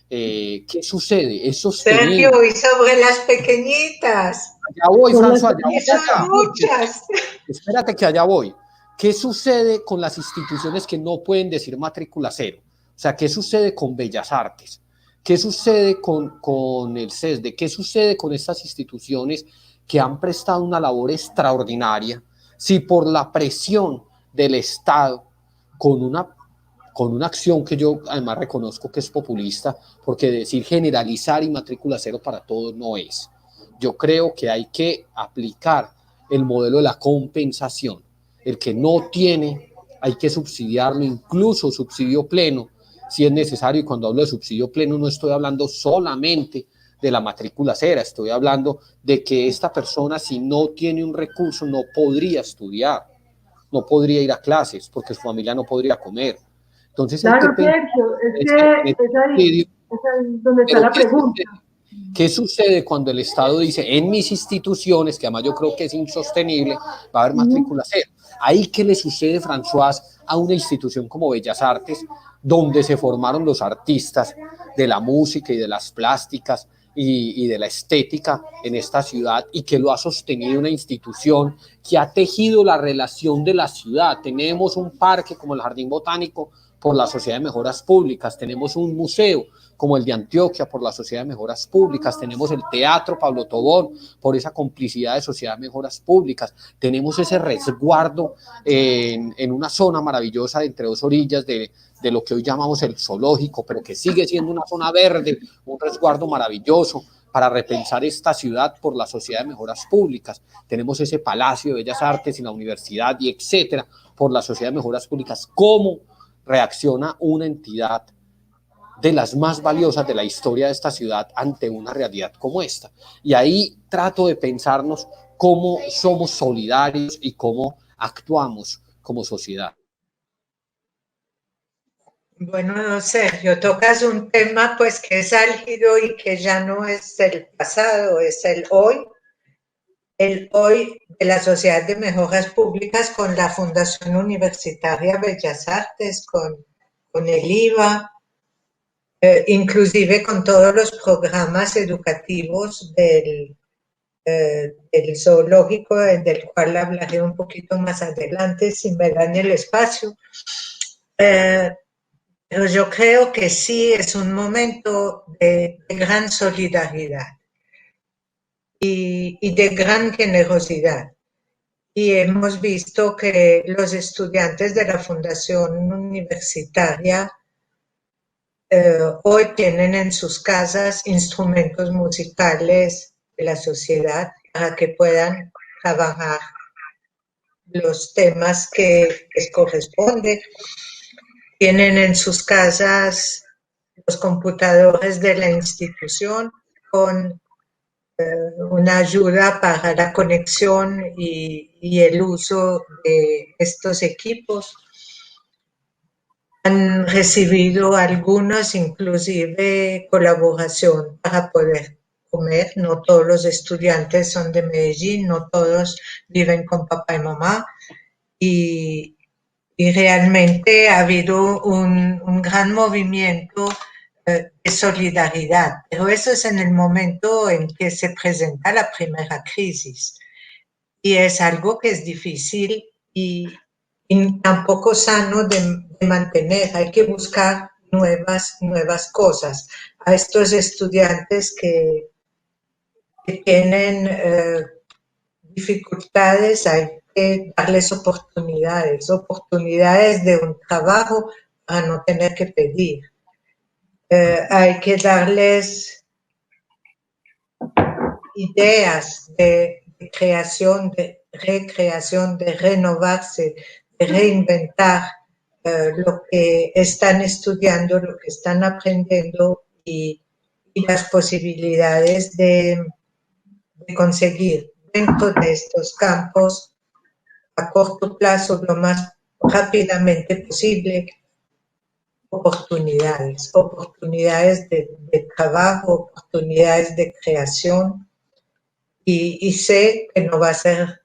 ¿Qué sucede? ¿Es sostenible? Sergio, y sobre las pequeñitas. Allá voy, François, Son muchas. Espérate que allá voy. ¿Qué sucede con las instituciones que no pueden decir matrícula cero? O sea, ¿qué sucede con Bellas Artes? ¿Qué sucede con el CESDE? ¿Qué sucede con estas instituciones que han prestado una labor extraordinaria si por la presión del Estado, con una acción que yo además reconozco que es populista, porque decir generalizar y matrícula cero para todos no es? Yo creo que hay que aplicar el modelo de la compensación. El que no tiene, hay que subsidiarlo, incluso subsidio pleno, si es necesario, y cuando hablo de subsidio pleno no estoy hablando solamente de la matrícula cero, estoy hablando de que esta persona, si no tiene un recurso, no podría estudiar, no podría ir a clases, porque su familia no podría comer. Entonces hay que Claro, pensar Sergio, en ese subsidio. es ahí donde está Pero la pregunta. ¿qué sucede cuando el Estado dice en mis instituciones, que además yo creo que es insostenible, va a haber matrícula cero? Ahí, ¿qué le sucede, François, a una institución como Bellas Artes, donde se formaron los artistas de la música y de las plásticas y de la estética en esta ciudad, y que lo ha sostenido una institución que ha tejido la relación de la ciudad? Tenemos un parque como el Jardín Botánico por la Sociedad de Mejoras Públicas, tenemos un museo como el de Antioquia por la Sociedad de Mejoras Públicas, tenemos el Teatro Pablo Tobón por esa complicidad de Sociedad de Mejoras Públicas, tenemos ese resguardo en una zona maravillosa entre dos orillas de lo que hoy llamamos el zoológico, pero que sigue siendo una zona verde, un resguardo maravilloso para repensar esta ciudad por la Sociedad de Mejoras Públicas. Tenemos ese Palacio de Bellas Artes y la universidad y etcétera por la Sociedad de Mejoras Públicas. ¿Cómo reacciona una entidad de las más valiosas de la historia de esta ciudad ante una realidad como esta? Y ahí trato de pensarnos cómo somos solidarios y cómo actuamos como sociedad. Bueno, Sergio, tocas un tema pues que es álgido y que ya no es el pasado, es el hoy de la Sociedad de Mejoras Públicas con la Fundación Universitaria Bellas Artes, con el IVA, inclusive con todos los programas educativos del zoológico, del cual hablaré un poquito más adelante si me dan el espacio. Pero yo creo que sí es un momento de gran solidaridad y de gran generosidad. Y hemos visto que los estudiantes de la Fundación Universitaria hoy tienen en sus casas instrumentos musicales de la sociedad para que puedan trabajar los temas que les corresponden. Tienen en sus casas los computadores de la institución con una ayuda para la conexión y el uso de estos equipos. Han recibido algunos inclusive colaboración para poder comer. No todos los estudiantes son de Medellín, no todos viven con papá y mamá, y realmente ha habido un gran movimiento de solidaridad, pero eso es en el momento en que se presenta la primera crisis, y es algo que es difícil y tampoco sano de mantener. Hay que buscar nuevas cosas. A estos estudiantes que tienen dificultades hay que darles oportunidades de un trabajo para no tener que pedir. Hay que darles ideas de creación, de recreación, de renovarse, de reinventar lo que están estudiando, lo que están aprendiendo y las posibilidades de conseguir dentro de estos campos a corto plazo, lo más rápidamente posible, oportunidades de trabajo, oportunidades de creación, y sé que no va a ser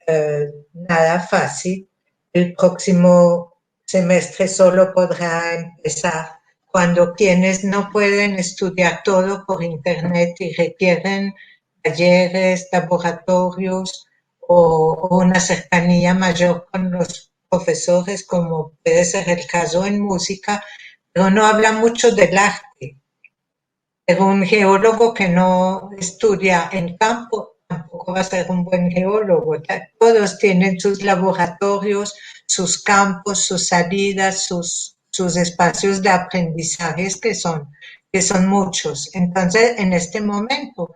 nada fácil. El próximo semestre solo podrá empezar cuando quienes no pueden estudiar todo por internet y requieren talleres, laboratorios o una cercanía mayor con los profesores, como puede ser el caso en música, pero no habla mucho del arte. Pero un geólogo que no estudia en campo tampoco va a ser un buen geólogo. Todos tienen sus laboratorios, sus campos, sus salidas, sus espacios de aprendizajes que son muchos. Entonces, en este momento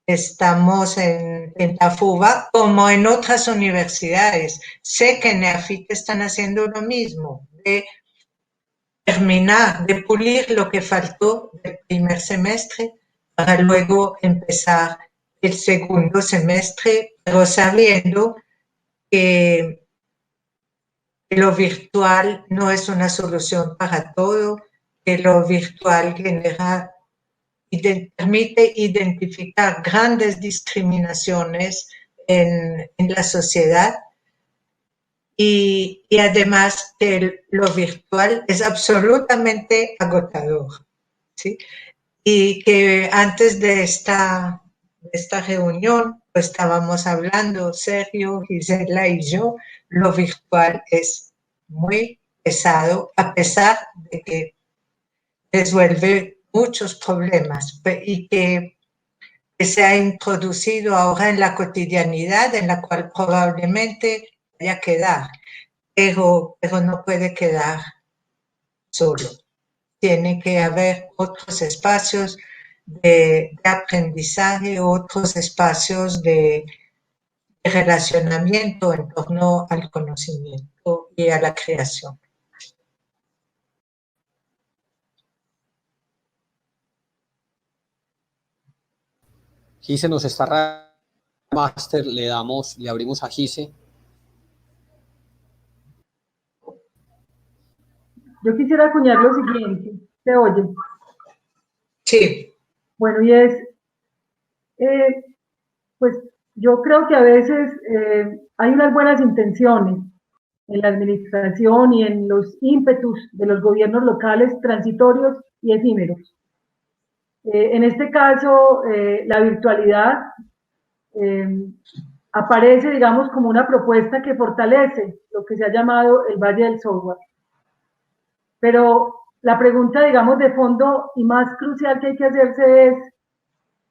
estamos en Tafuba como en otras universidades. Sé que en EAFIT están haciendo lo mismo, de terminar de pulir lo que faltó del primer semestre para luego empezar el segundo semestre, pero sabiendo que lo virtual no es una solución para todo, que lo virtual permite identificar grandes discriminaciones en la sociedad y además que lo virtual es absolutamente agotador, ¿sí? Y que antes de esta reunión pues estábamos hablando, Sergio, Gisela y yo, lo virtual es muy pesado, a pesar de que resuelve muchos problemas y que se ha introducido ahora en la cotidianidad, en la cual probablemente vaya a quedar, pero no puede quedar solo. Tiene que haber otros espacios de aprendizaje, otros espacios de relacionamiento en torno al conocimiento y a la creación. Gise nos está máster, le abrimos a Gise. Yo quisiera acuñar lo siguiente, ¿se oye? Sí. Bueno, y es, pues yo creo que a veces hay unas buenas intenciones en la administración y en los ímpetus de los gobiernos locales transitorios y efímeros. En este caso, la virtualidad aparece, digamos, como una propuesta que fortalece lo que se ha llamado el Valle del Software. Pero la pregunta, digamos, de fondo y más crucial que hay que hacerse es,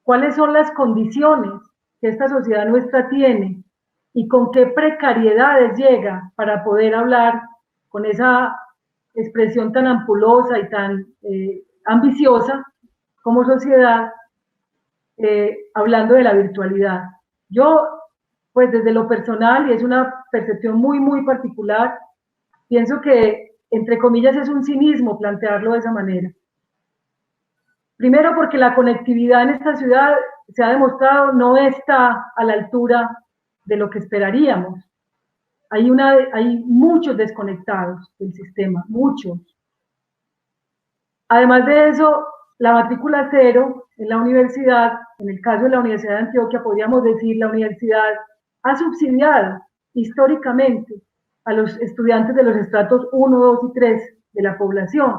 ¿cuáles son las condiciones que esta sociedad nuestra tiene y con qué precariedades llega para poder hablar con esa expresión tan ampulosa y tan ambiciosa como sociedad, hablando de la virtualidad? Yo, pues desde lo personal, y es una percepción muy, muy particular, pienso que, entre comillas, es un cinismo plantearlo de esa manera. Primero porque la conectividad en esta ciudad se ha demostrado no está a la altura de lo que esperaríamos. Hay muchos desconectados del sistema, muchos. Además de eso, la matrícula cero en la universidad, en el caso de la Universidad de Antioquia, podríamos decir, la universidad ha subsidiado históricamente a los estudiantes de los estratos 1, 2 y 3 de la población.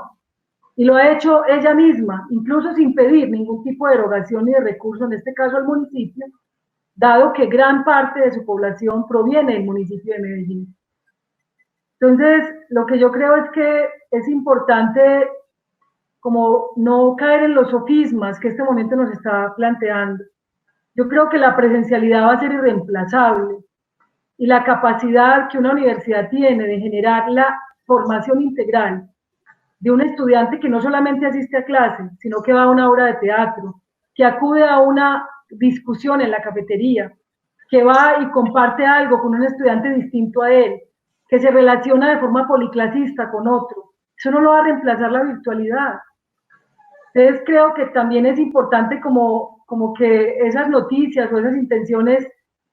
Y lo ha hecho ella misma, incluso sin pedir ningún tipo de erogación ni de recurso, en este caso al municipio, dado que gran parte de su población proviene del municipio de Medellín. Entonces, lo que yo creo es que es importante como no caer en los sofismas que este momento nos está planteando. Yo creo que la presencialidad va a ser irreemplazable y la capacidad que una universidad tiene de generar la formación integral de un estudiante que no solamente asiste a clase, sino que va a una obra de teatro, que acude a una discusión en la cafetería, que va y comparte algo con un estudiante distinto a él, que se relaciona de forma policlasista con otro. Eso no lo va a reemplazar la virtualidad. Entonces creo que también es importante como que esas noticias o esas intenciones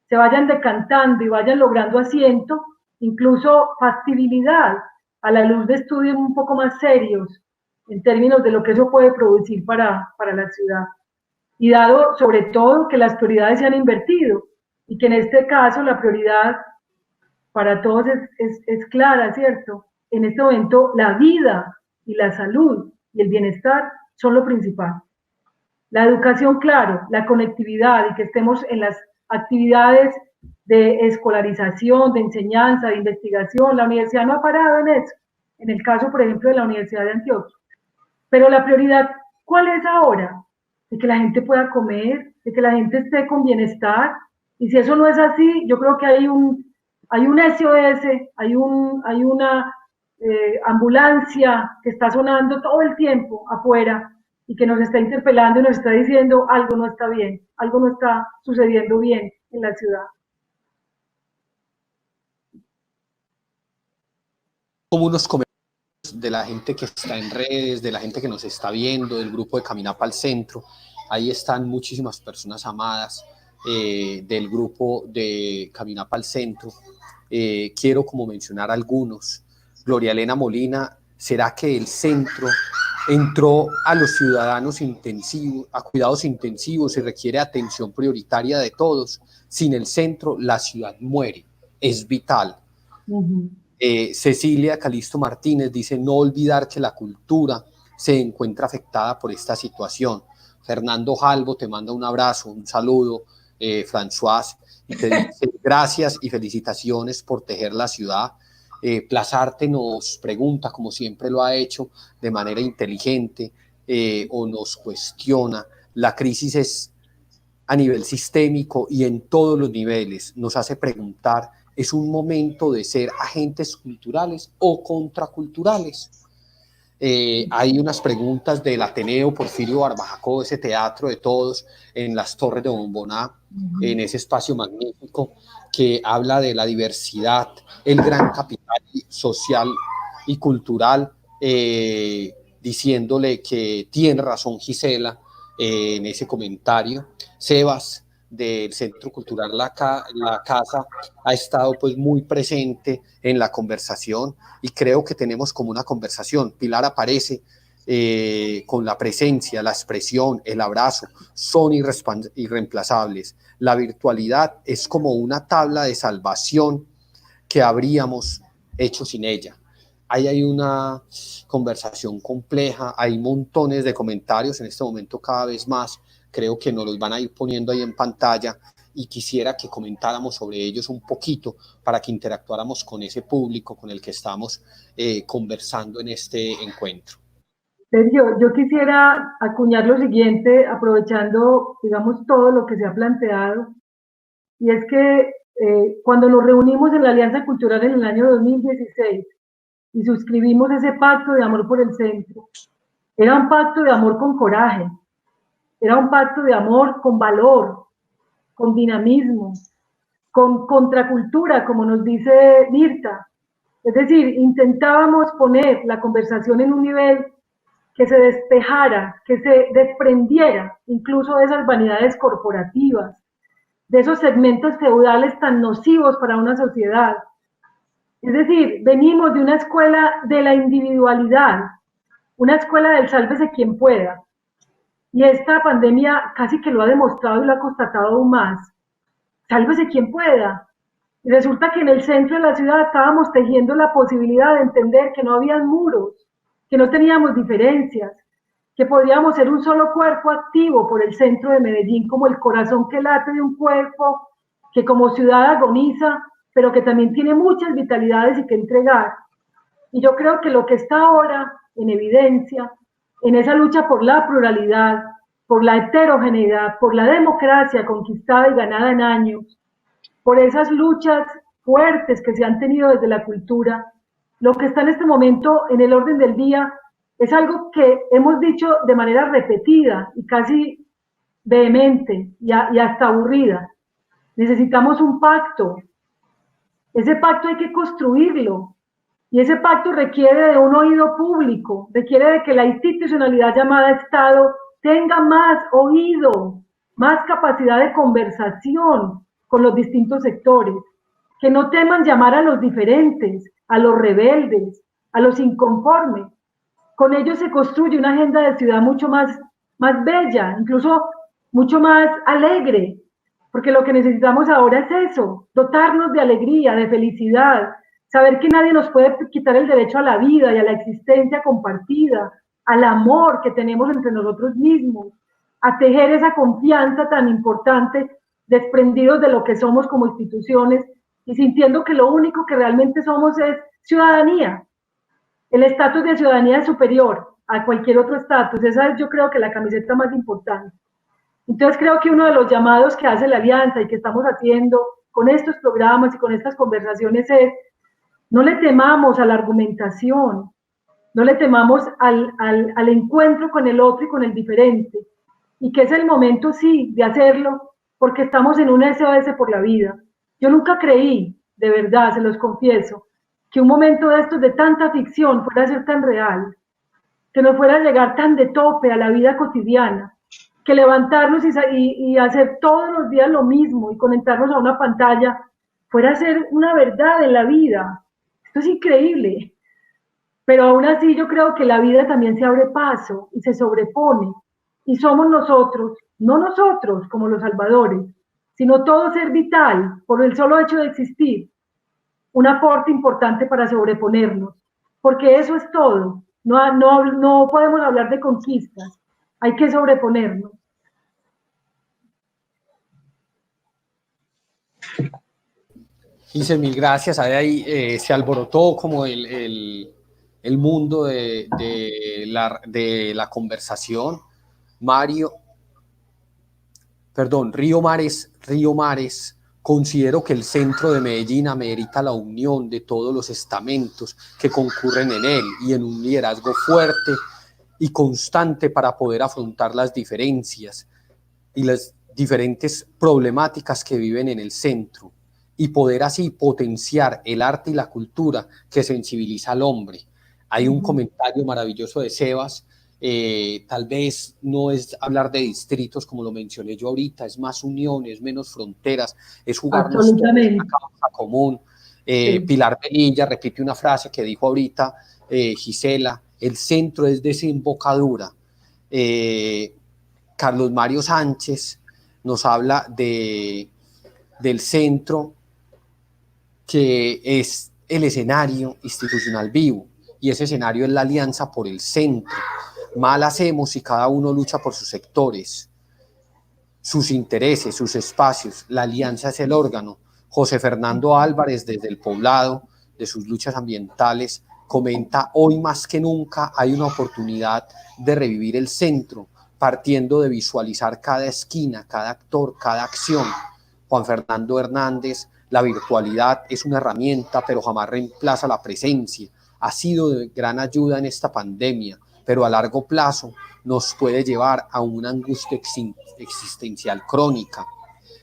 se vayan decantando y vayan logrando asiento, incluso factibilidad a la luz de estudios un poco más serios en términos de lo que eso puede producir para la ciudad. Y dado sobre todo que las prioridades se han invertido y que en este caso la prioridad para todos es clara, ¿cierto? En este momento la vida y la salud y el bienestar son lo principal. La educación, claro, la conectividad y que estemos en las actividades de escolarización, de enseñanza, de investigación. La universidad no ha parado en eso, en el caso, por ejemplo, de la Universidad de Antioquia. Pero la prioridad, ¿cuál es ahora? De que la gente pueda comer, de que la gente esté con bienestar. Y si eso no es así, yo creo que hay un SOS, hay una ambulancia que está sonando todo el tiempo afuera y que nos está interpelando y nos está diciendo algo no está bien, algo no está sucediendo bien en la ciudad. Como unos comentarios de la gente que está en redes, de la gente que nos está viendo, del grupo de Camina Pa'l Centro. Ahí están muchísimas personas amadas del grupo de Camina Pa'l Centro. Quiero como mencionar algunos. Gloria Elena Molina, ¿será que el centro entró a los ciudadanos intensivos, a cuidados intensivos y requiere atención prioritaria de todos? Sin el centro, la ciudad muere, es vital. Cecilia Calisto Martínez dice, no olvidar que la cultura se encuentra afectada por esta situación. Fernando Jalvo te manda un abrazo, un saludo, François, y te dice gracias y felicitaciones por tejer la ciudad. Plazarte nos pregunta, como siempre lo ha hecho, de manera inteligente, o nos cuestiona. La crisis es a nivel sistémico y en todos los niveles. Nos hace preguntar, ¿es un momento de ser agentes culturales o contraculturales? Hay unas preguntas del Ateneo Porfirio Barbajaco, ese teatro de todos, en las Torres de Bomboná, en ese espacio magnífico que habla de la diversidad, el gran capital social y cultural, diciéndole que tiene razón Gisela en ese comentario. Sebas, del Centro Cultural La Casa, ha estado pues muy presente en la conversación y creo que tenemos como una conversación. Pilar aparece con la presencia, la expresión, el abrazo, son irreemplazables. La virtualidad es como una tabla de salvación que habríamos hecho sin ella. Ahí hay una conversación compleja, hay montones de comentarios en este momento, cada vez más. Creo que nos los van a ir poniendo ahí en pantalla y quisiera que comentáramos sobre ellos un poquito para que interactuáramos con ese público con el que estamos conversando en este encuentro. Sergio, yo quisiera acuñar lo siguiente, aprovechando, digamos, todo lo que se ha planteado, y es que cuando nos reunimos en la Alianza Cultural en el año 2016 y suscribimos ese pacto de amor por el centro, era un pacto de amor con coraje, era un pacto de amor con valor, con dinamismo, con contracultura, como nos dice Mirta. Es decir, intentábamos poner la conversación en un nivel que se despejara, que se desprendiera incluso de esas vanidades corporativas, de esos segmentos feudales tan nocivos para una sociedad. Es decir, venimos de una escuela de la individualidad, una escuela del sálvese quien pueda. Y esta pandemia casi que lo ha demostrado y lo ha constatado aún más. Sálvese quien pueda. Y resulta que en el centro de la ciudad estábamos tejiendo la posibilidad de entender que no había muros, que no teníamos diferencias, que podíamos ser un solo cuerpo activo por el centro de Medellín, como el corazón que late de un cuerpo que como ciudad agoniza, pero que también tiene muchas vitalidades y que entregar. Y yo creo que lo que está ahora en evidencia, en esa lucha por la pluralidad, por la heterogeneidad, por la democracia conquistada y ganada en años, por esas luchas fuertes que se han tenido desde la cultura, lo que está en este momento en el orden del día es algo que hemos dicho de manera repetida y casi vehemente y hasta aburrida. Necesitamos un pacto. Ese pacto hay que construirlo. Y ese pacto requiere de un oído público, requiere de que la institucionalidad llamada Estado tenga más oído, más capacidad de conversación con los distintos sectores, que no teman llamar a los diferentes, a los rebeldes, a los inconformes. Con ellos se construye una agenda de ciudad mucho más bella, incluso mucho más alegre, porque lo que necesitamos ahora es eso, dotarnos de alegría, de felicidad, saber que nadie nos puede quitar el derecho a la vida y a la existencia compartida, al amor que tenemos entre nosotros mismos, a tejer esa confianza tan importante, desprendidos de lo que somos como instituciones y sintiendo que lo único que realmente somos es ciudadanía. El estatus de ciudadanía es superior a cualquier otro estatus. Esa es, yo creo, que la camiseta más importante. Entonces creo que uno de los llamados que hace la Alianza y que estamos haciendo con estos programas y con estas conversaciones es: no le temamos a la argumentación, no le temamos al encuentro con el otro y con el diferente, y que es el momento, sí, de hacerlo, porque estamos en un SOS por la vida. Yo nunca creí, de verdad, se los confieso, que un momento de estos de tanta ficción fuera a ser tan real, que nos fuera a llegar tan de tope a la vida cotidiana, que levantarnos y hacer todos los días lo mismo y conectarnos a una pantalla fuera a ser una verdad en la vida. Esto es increíble. Pero aún así yo creo que la vida también se abre paso y se sobrepone. Y somos nosotros, no nosotros como los salvadores, sino todo ser vital, por el solo hecho de existir, un aporte importante para sobreponernos. Porque eso es todo. No podemos hablar de conquistas, hay que sobreponernos. Gise, mil gracias. Ahí se alborotó como el mundo de la conversación. Río Mares, considero que el centro de Medellín amerita la unión de todos los estamentos que concurren en él y en un liderazgo fuerte y constante para poder afrontar las diferencias y las diferentes problemáticas que viven en el centro y poder así potenciar el arte y la cultura que sensibiliza al hombre. Hay un comentario maravilloso de Sebas, tal vez no es hablar de distritos como lo mencioné yo ahorita, es más unión, es menos fronteras, es jugarnos todos una causa común. Sí. Pilar Benilla repite una frase que dijo ahorita Gisela, el centro es desembocadura. Carlos Mario Sánchez nos habla del centro que es el escenario institucional vivo y ese escenario es la alianza por el centro. Mal hacemos si cada uno lucha por sus sectores, sus intereses, sus espacios. La alianza es el órgano. José Fernando Álvarez, desde el Poblado, de sus luchas ambientales, comenta: hoy más que nunca hay una oportunidad de revivir el centro, partiendo de visualizar cada esquina, cada actor, cada acción. Juan Fernando Hernández: la virtualidad es una herramienta, pero jamás reemplaza la presencia. Ha sido de gran ayuda en esta pandemia, pero a largo plazo nos puede llevar a una angustia existencial crónica.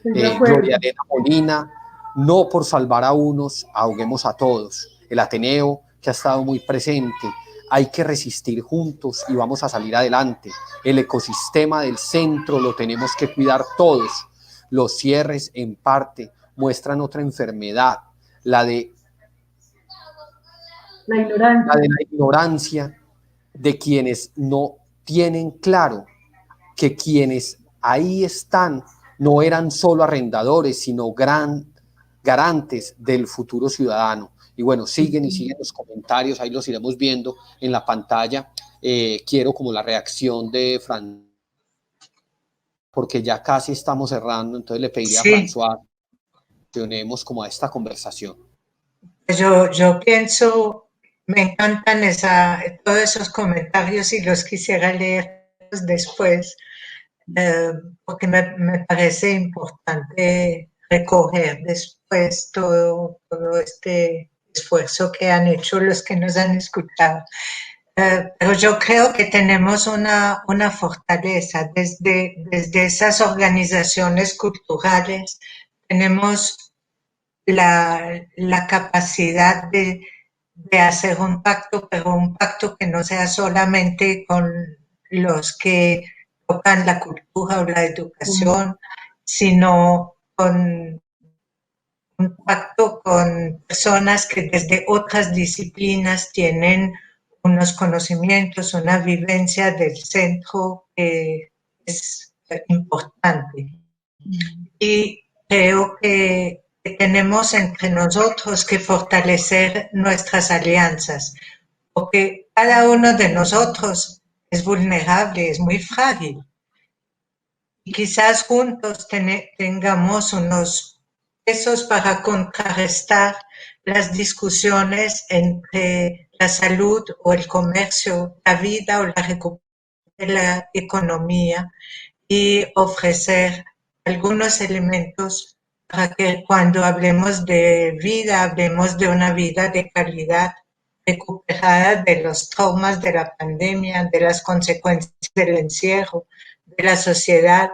Gloria Elena Molina: no por salvar a unos, ahoguemos a todos. El Ateneo, que ha estado muy presente: hay que resistir juntos y vamos a salir adelante. El ecosistema del centro lo tenemos que cuidar todos. Los cierres, en parte, muestran otra enfermedad, la de la ignorancia de quienes no tienen claro que quienes ahí están no eran solo arrendadores, sino garantes del futuro ciudadano. Y bueno, siguen los comentarios, ahí los iremos viendo en la pantalla. Quiero como la reacción de Fran, porque ya casi estamos cerrando, entonces le pediría a François que unemos como a esta conversación. Yo pienso, me encantan todos esos comentarios y los quisiera leer después, porque me parece importante recoger después todo este esfuerzo que han hecho los que nos han escuchado. Pero yo creo que tenemos una fortaleza desde esas organizaciones culturales, tenemos la capacidad de hacer un pacto, pero un pacto que no sea solamente con los que tocan la cultura o la educación, sino con un pacto con personas que desde otras disciplinas tienen unos conocimientos, una vivencia del centro que es importante. Y creo que tenemos entre nosotros que fortalecer nuestras alianzas, porque cada uno de nosotros es vulnerable, es muy frágil. Y quizás juntos tengamos unos pesos para contrarrestar las discusiones entre la salud o el comercio, la vida o la recuperación de la economía, y ofrecer algunos elementos para que cuando hablemos de vida, hablemos de una vida de calidad, recuperada de los traumas de la pandemia, de las consecuencias del encierro, de la sociedad,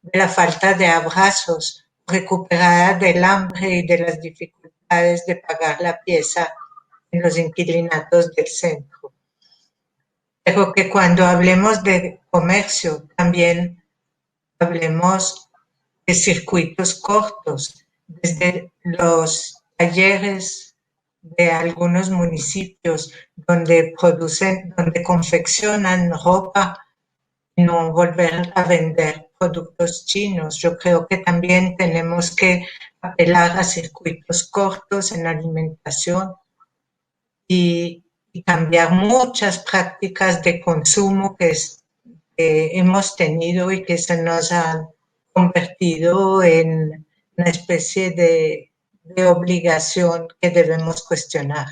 de la falta de abrazos, recuperada del hambre y de las dificultades de pagar la pieza en los inquilinatos del centro. Pero que cuando hablemos de comercio también hablemos de circuitos cortos, desde los talleres de algunos municipios donde confeccionan ropa y no volver a vender productos chinos. Yo creo que también tenemos que apelar a circuitos cortos en alimentación y cambiar muchas prácticas de consumo que hemos tenido y que se nos han convertido en una especie de obligación que debemos cuestionar.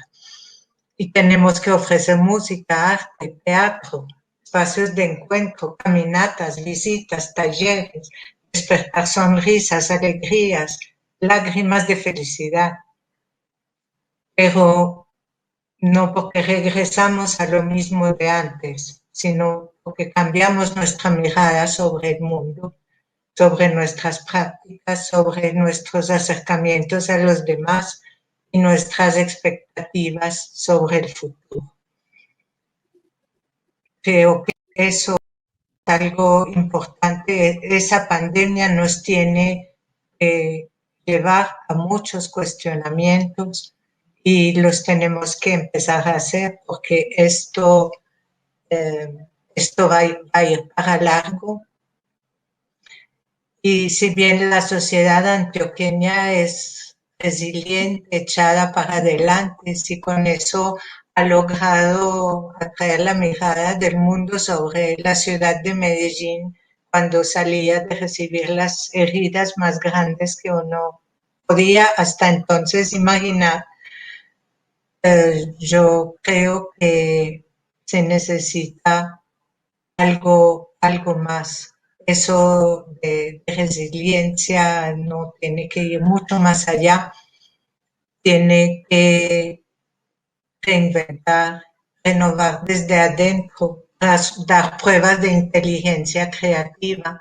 Y tenemos que ofrecer música, arte, teatro, espacios de encuentro, caminatas, visitas, talleres, despertar sonrisas, alegrías, lágrimas de felicidad. Pero no porque regresamos a lo mismo de antes, sino porque cambiamos nuestra mirada sobre el mundo, sobre nuestras prácticas, sobre nuestros acercamientos a los demás y nuestras expectativas sobre el futuro. Creo que eso es algo importante. Esa pandemia nos tiene que llevar a muchos cuestionamientos y los tenemos que empezar a hacer porque esto va a ir para largo. Y si bien la sociedad antioqueña es resiliente, echada para adelante, si con eso ha logrado atraer la mirada del mundo sobre la ciudad de Medellín cuando salía de recibir las heridas más grandes que uno podía hasta entonces imaginar, yo creo que se necesita algo más. Eso de resiliencia no tiene que ir mucho más allá, tiene que reinventar, renovar desde adentro, dar pruebas de inteligencia creativa,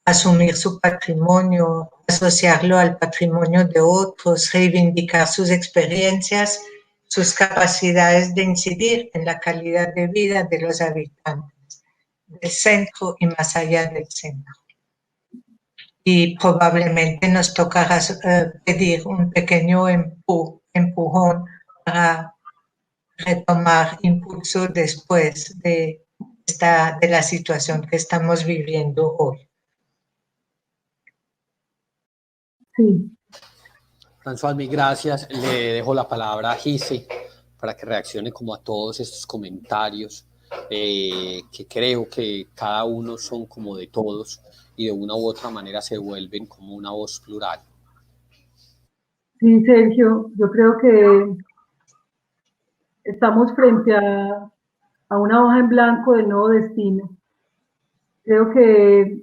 asumir su patrimonio, asociarlo al patrimonio de otros, reivindicar sus experiencias, sus capacidades de incidir en la calidad de vida de los habitantes del centro y más allá del centro. Y probablemente nos tocará pedir un pequeño empujón para retomar impulso después de la situación que estamos viviendo hoy. Sí. François, mil gracias. Le dejo la palabra a Gise para que reaccione como a todos estos comentarios, que creo que cada uno son como de todos y de una u otra manera se vuelven como una voz plural. Sí, Sergio, yo creo que estamos frente a una hoja en blanco del nuevo destino. Creo que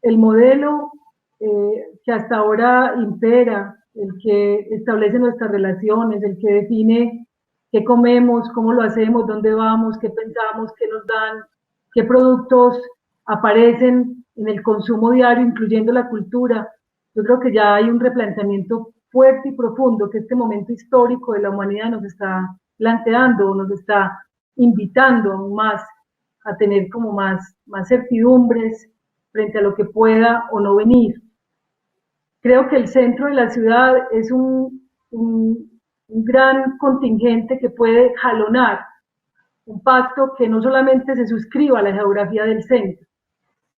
el modelo que hasta ahora impera, el que establece nuestras relaciones, el que define qué comemos, cómo lo hacemos, dónde vamos, qué pensamos, qué nos dan, qué productos aparecen en el consumo diario, incluyendo la cultura. Yo creo que ya hay un replanteamiento fuerte y profundo que este momento histórico de la humanidad nos está planteando, nos está invitando aún más a tener como más certidumbres frente a lo que pueda o no venir. Creo que el centro de la ciudad es un gran contingente que puede jalonar un pacto que no solamente se suscriba a la geografía del centro,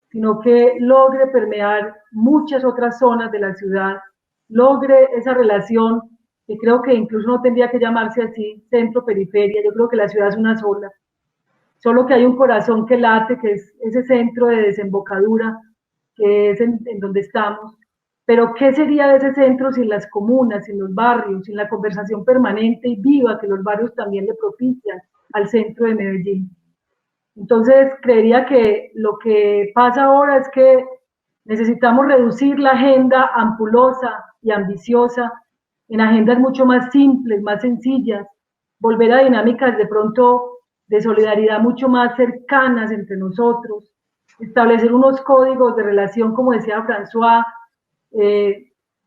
sino que logre permear muchas otras zonas de la ciudad, logre esa relación que creo que incluso no tendría que llamarse así, centro-periferia. Yo creo que la ciudad es una sola, solo que hay un corazón que late, que es ese centro de desembocadura, que es en donde estamos. Pero ¿qué sería de ese centro sin las comunas, sin los barrios, sin la conversación permanente y viva que los barrios también le propician al centro de Medellín? Entonces, creería que lo que pasa ahora es que necesitamos reducir la agenda ampulosa y ambiciosa en agendas mucho más simples, más sencillas, volver a dinámicas de pronto de solidaridad mucho más cercanas entre nosotros, establecer unos códigos de relación, como decía François,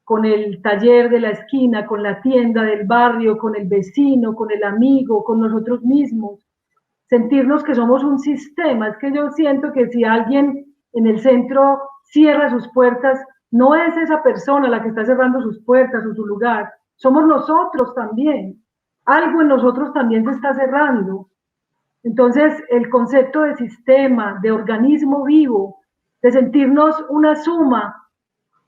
con el taller de la esquina, con la tienda del barrio, con el vecino, con el amigo, con nosotros mismos. Sentirnos que somos un sistema. Es que yo siento que si alguien en el centro cierra sus puertas, no es esa persona la que está cerrando sus puertas o su lugar, somos nosotros también. Algo en nosotros también se está cerrando. Entonces, el concepto de sistema, de organismo vivo, de sentirnos una suma,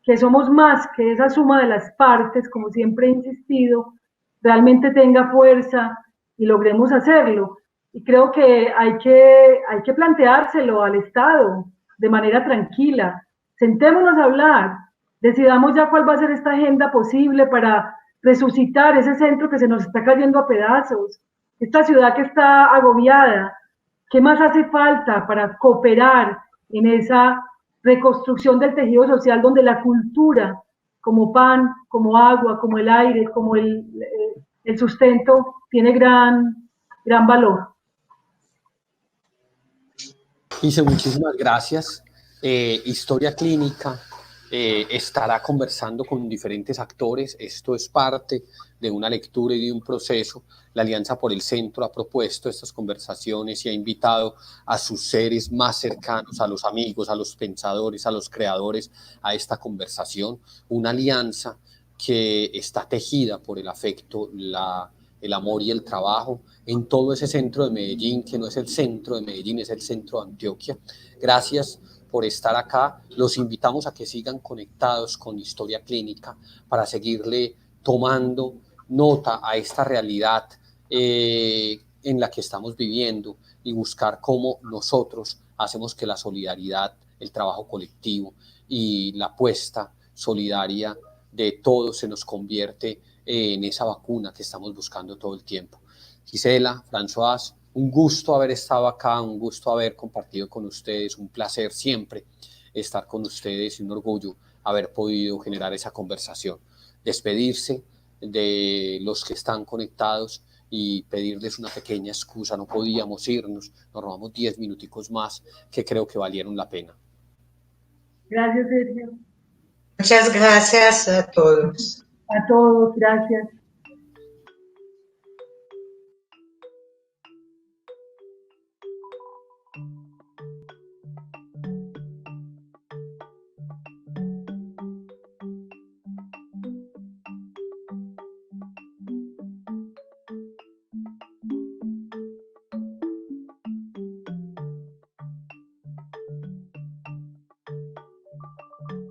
que somos más que esa suma de las partes, como siempre he insistido, realmente tenga fuerza y logremos hacerlo. Y creo que hay que planteárselo al Estado de manera tranquila. Sentémonos a hablar, decidamos ya cuál va a ser esta agenda posible para resucitar ese centro que se nos está cayendo a pedazos, esta ciudad que está agobiada. ¿Qué más hace falta para cooperar en esa reconstrucción del tejido social donde la cultura, como pan, como agua, como el aire, como el sustento, tiene gran valor? Dice, muchísimas gracias. Historia Clínica estará conversando con diferentes actores. Esto es parte de una lectura y de un proceso. La Alianza por el Centro ha propuesto estas conversaciones y ha invitado a sus seres más cercanos, a los amigos, a los pensadores, a los creadores, a esta conversación. Una alianza que está tejida por el afecto, el amor y el trabajo en todo ese centro de Medellín, que no es el centro de Medellín, es el centro de Antioquia. Gracias por estar acá. Los invitamos a que sigan conectados con Historia Clínica para seguirle tomando nota a esta realidad en la que estamos viviendo y buscar cómo nosotros hacemos que la solidaridad, el trabajo colectivo y la apuesta solidaria de todos se nos convierte en esa vacuna que estamos buscando todo el tiempo. Gisela, Françoise, un gusto haber estado acá, un gusto haber compartido con ustedes, un placer siempre estar con ustedes y un orgullo haber podido generar esa conversación. Despedirse de los que están conectados y pedirles una pequeña excusa. No podíamos irnos, nos robamos 10 minuticos más que creo que valieron la pena. Gracias, Sergio. Muchas gracias a todos. A todos, gracias.